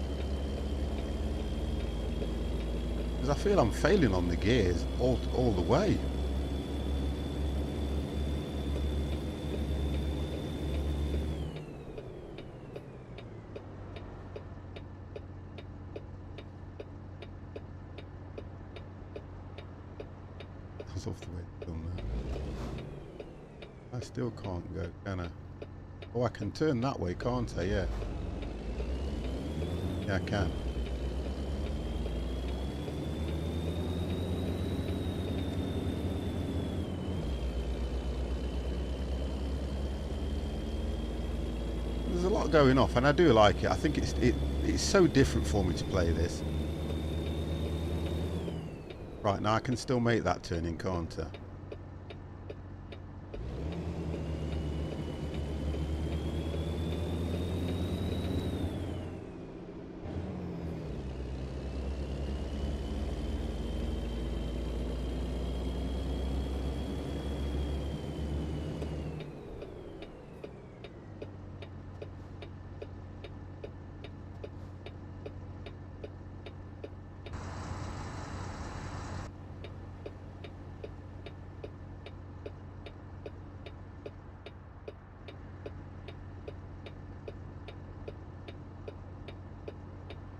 Because I feel I'm failing on the gears all the way. That's off the way it's done that. I still can't go, can I? Oh, I can turn that way, can't I? Yeah. Yeah, I can. there's a lot going off, and I do like it. I think it's so different for me to play this. Right, now I can still make that turn in, can't I?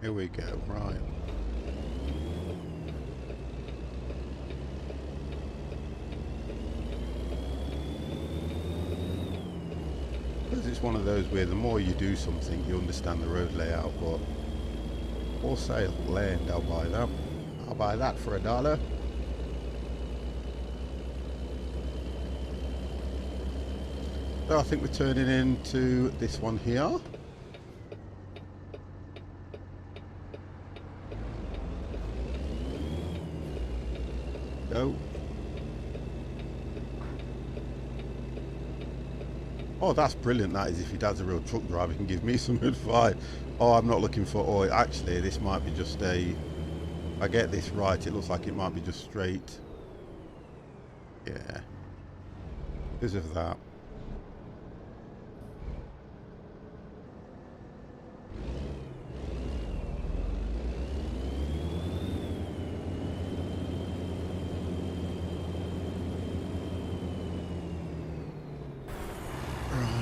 Here we go, right. Because it's one of those where the more you do something, you understand the road layout, but for sale, land, I'll buy that. I'll buy that for $1. So I think we're turning into this one here. Go. Oh, that's brilliant. That is, if your dad's a real truck driver, he can give me some advice. Oh, I'm not looking for oil. Actually, this might be just a... If I get this right, it looks like it might be just straight. Yeah. Because of that.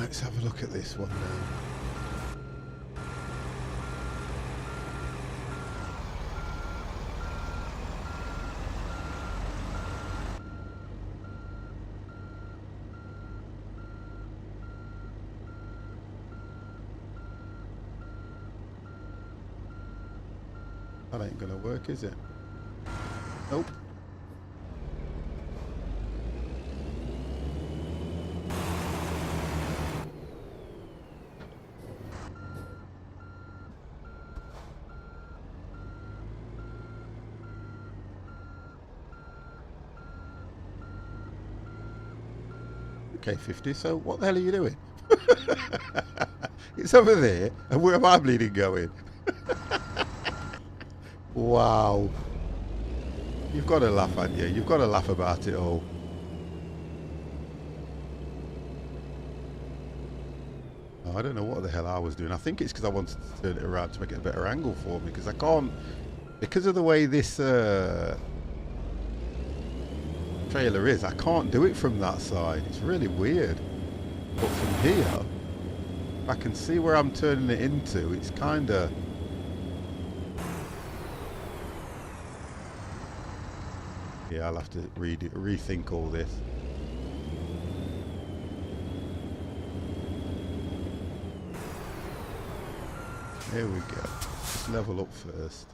Let's have a look at this one now. That ain't gonna work, is it? Nope. Okay, 50, so what the hell are you doing? It's over there, and where am I bleeding going? Wow. You've got to laugh, haven't you? You've got to laugh about it all. Oh, I don't know what the hell I was doing. I think it's because I wanted to turn it around to make it a better angle for me, because I can't... Because of the way this trailer is, I can't do it from that side. It's really weird. But from here, I can see where I'm turning it into. It's kind of... Yeah, I'll have to rethink all this. Here we go. Let's level up first.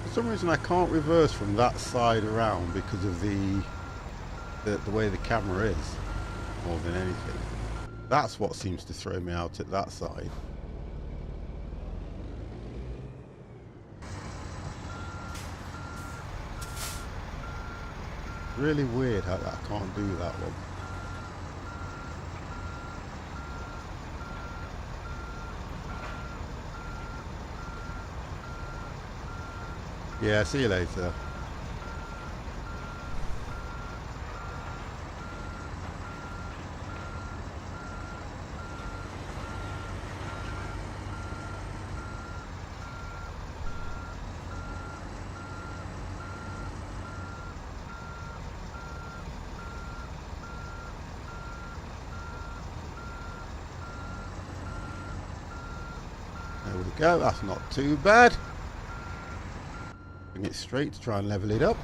For some reason I can't reverse from that side around because of the way the camera is, more than anything. That's what seems to throw me out at that side. Really weird how I can't do that one. Yeah, see you later. we go. That's not too bad. Bring it straight to try and level it up.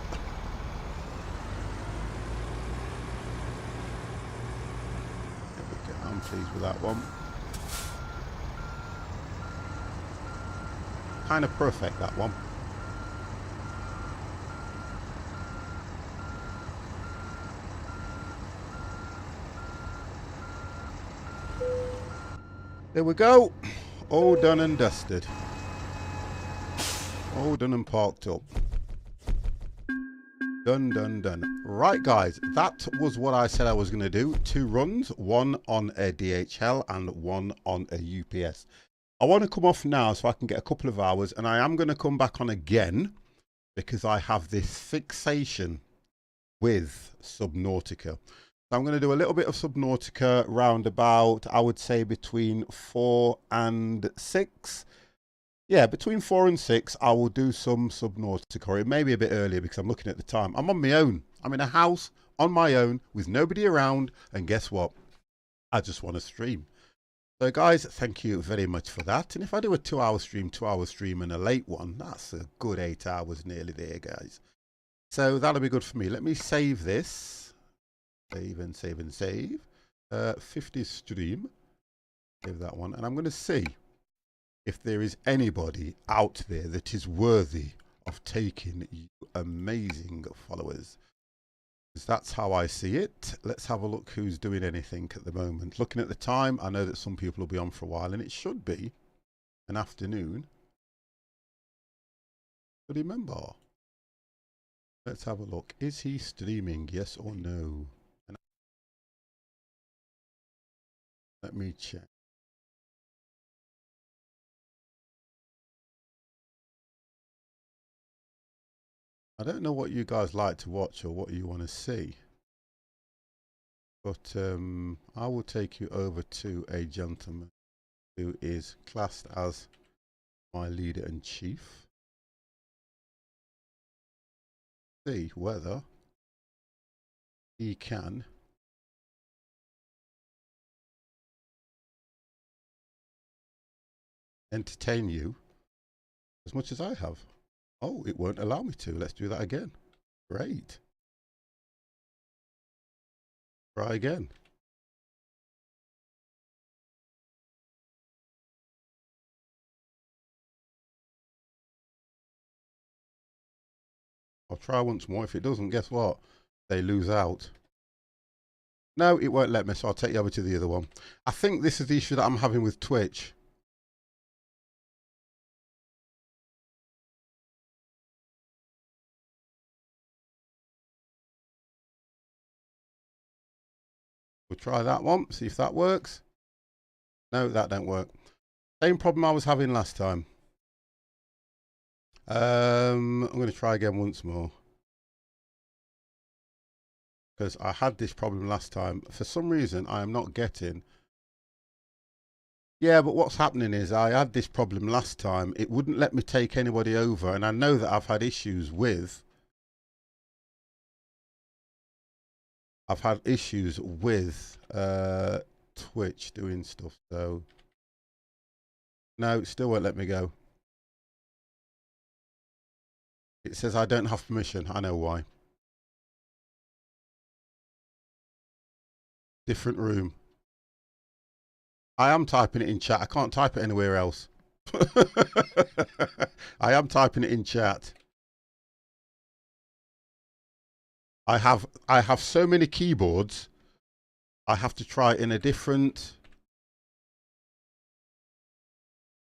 There we go. I'm pleased with that one. Kind of perfect, that one. There we go. All done and dusted. All done and parked up. Done, done, done. Right, guys, that was what I said I was going to do. 2 runs, one on a DHL and one on a UPS. I want to come off now so I can get a couple of hours, and I am going to come back on again because I have this fixation with Subnautica. So I'm going to do a little bit of Subnautica round about, I would say, between 4 and 6. Yeah, between 4 and 6, I will do some Subnautica. Or it may be a bit earlier because I'm looking at the time. I'm on my own. I'm in a house on my own with nobody around. And guess what? I just want to stream. So guys, thank you very much for that. And if I do a 2-hour stream and a late one, that's a good 8 hours nearly there, guys. So that'll be good for me. Let me save this. Save and save and save. 50 stream. Save that one. And I'm going to see if there is anybody out there that is worthy of taking you amazing followers. Because that's how I see it. Let's have a look who's doing anything at the moment. Looking at the time, I know that some people will be on for a while, and it should be an afternoon. But remember, let's have a look. Is he streaming? Yes or no? Let me check. I don't know what you guys like to watch or what you want to see, but I will take you over to a gentleman who is classed as my leader and chief. See whether he can entertain you as much as I have. Oh, it won't allow me to. Let's do that again. Great. Try again. I'll try once more. If it doesn't, guess what? They lose out. No, it won't let me, so I'll take you over to the other one. I think this is the issue that I'm having with Twitch. We'll try that one, see if that works. No, that don't work. Same problem I was having last time. I'm going to try again once more. Because I had this problem last time. For some reason, I am not getting... Yeah, but what's happening is I had this problem last time. It wouldn't let me take anybody over. And I know that I've had issues with... Twitch doing stuff. So... No, it still won't let me go. It says I don't have permission. I know why. Different room. I am typing it in chat. I can't type it anywhere else. I am typing it in chat. I have so many keyboards. I have to try in a different...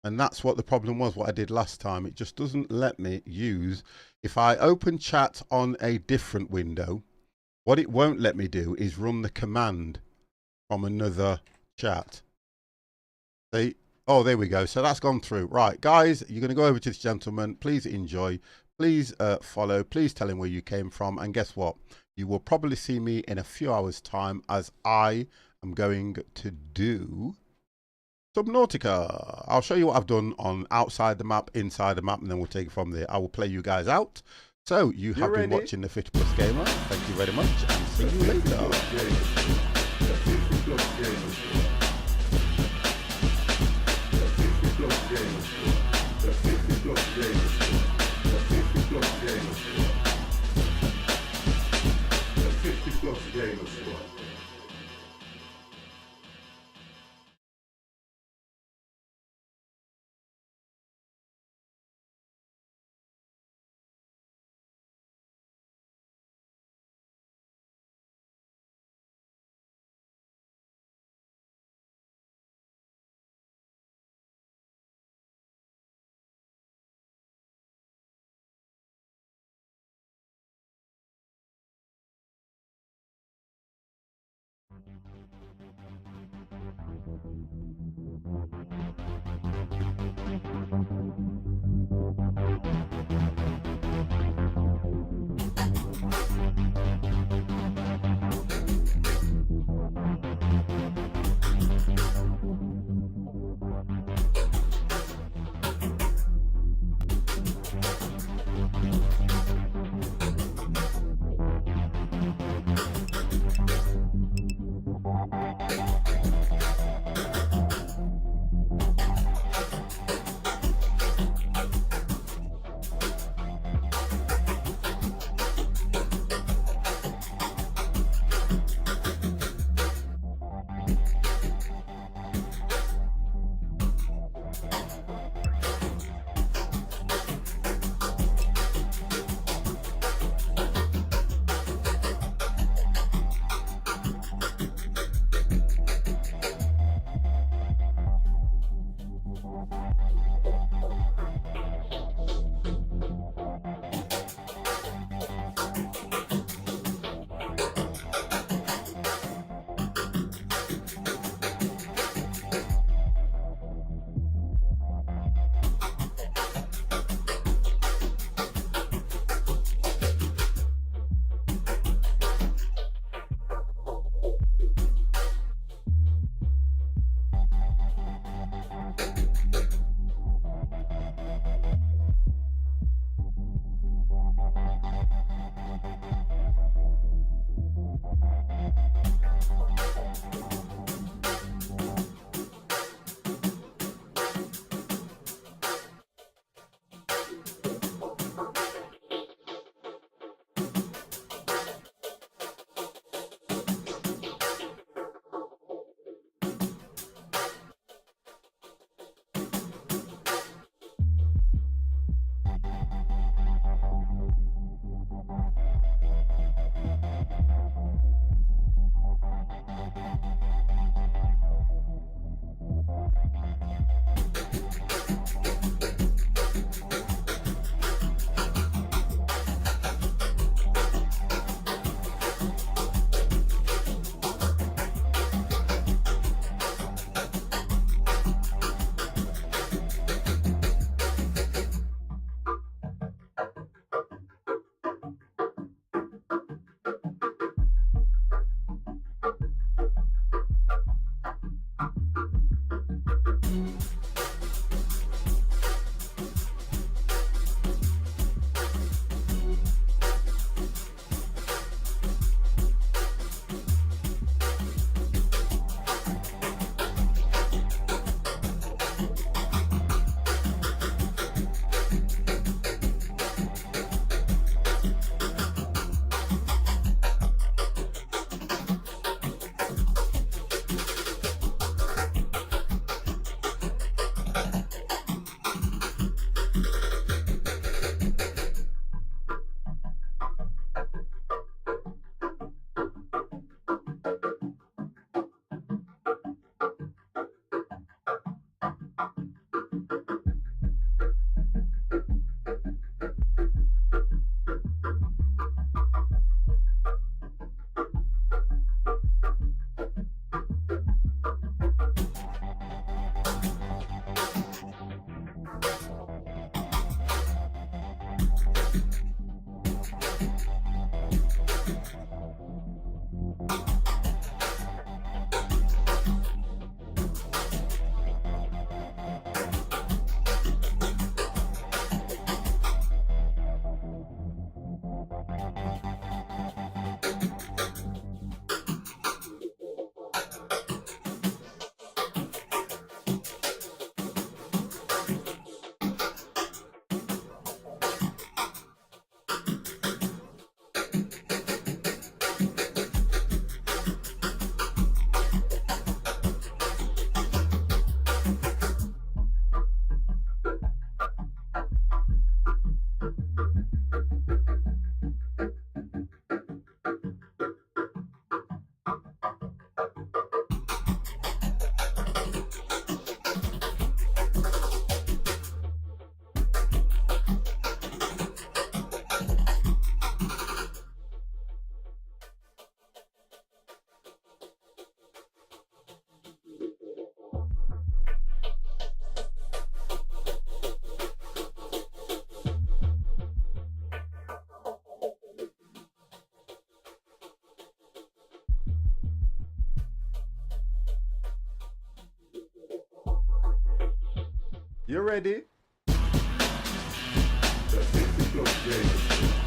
And that's what the problem was, what I did last time. It just doesn't let me use... If I open chat on a different window, what it won't let me do is run the command from another chat. See? Oh, there we go. So that's gone through. Right, guys, you're going to go over to this gentleman. Please enjoy. Please follow. Please tell him where you came from. And guess what? You will probably see me in a few hours' time as I am going to do... Subnautica. I'll show you what I've done on outside the map, inside the map, and then we'll take it from there. I will play you guys out. So you have been watching the 50 Plus Gamer. Thank you very much, and see you later. You ready? The 50 plus days.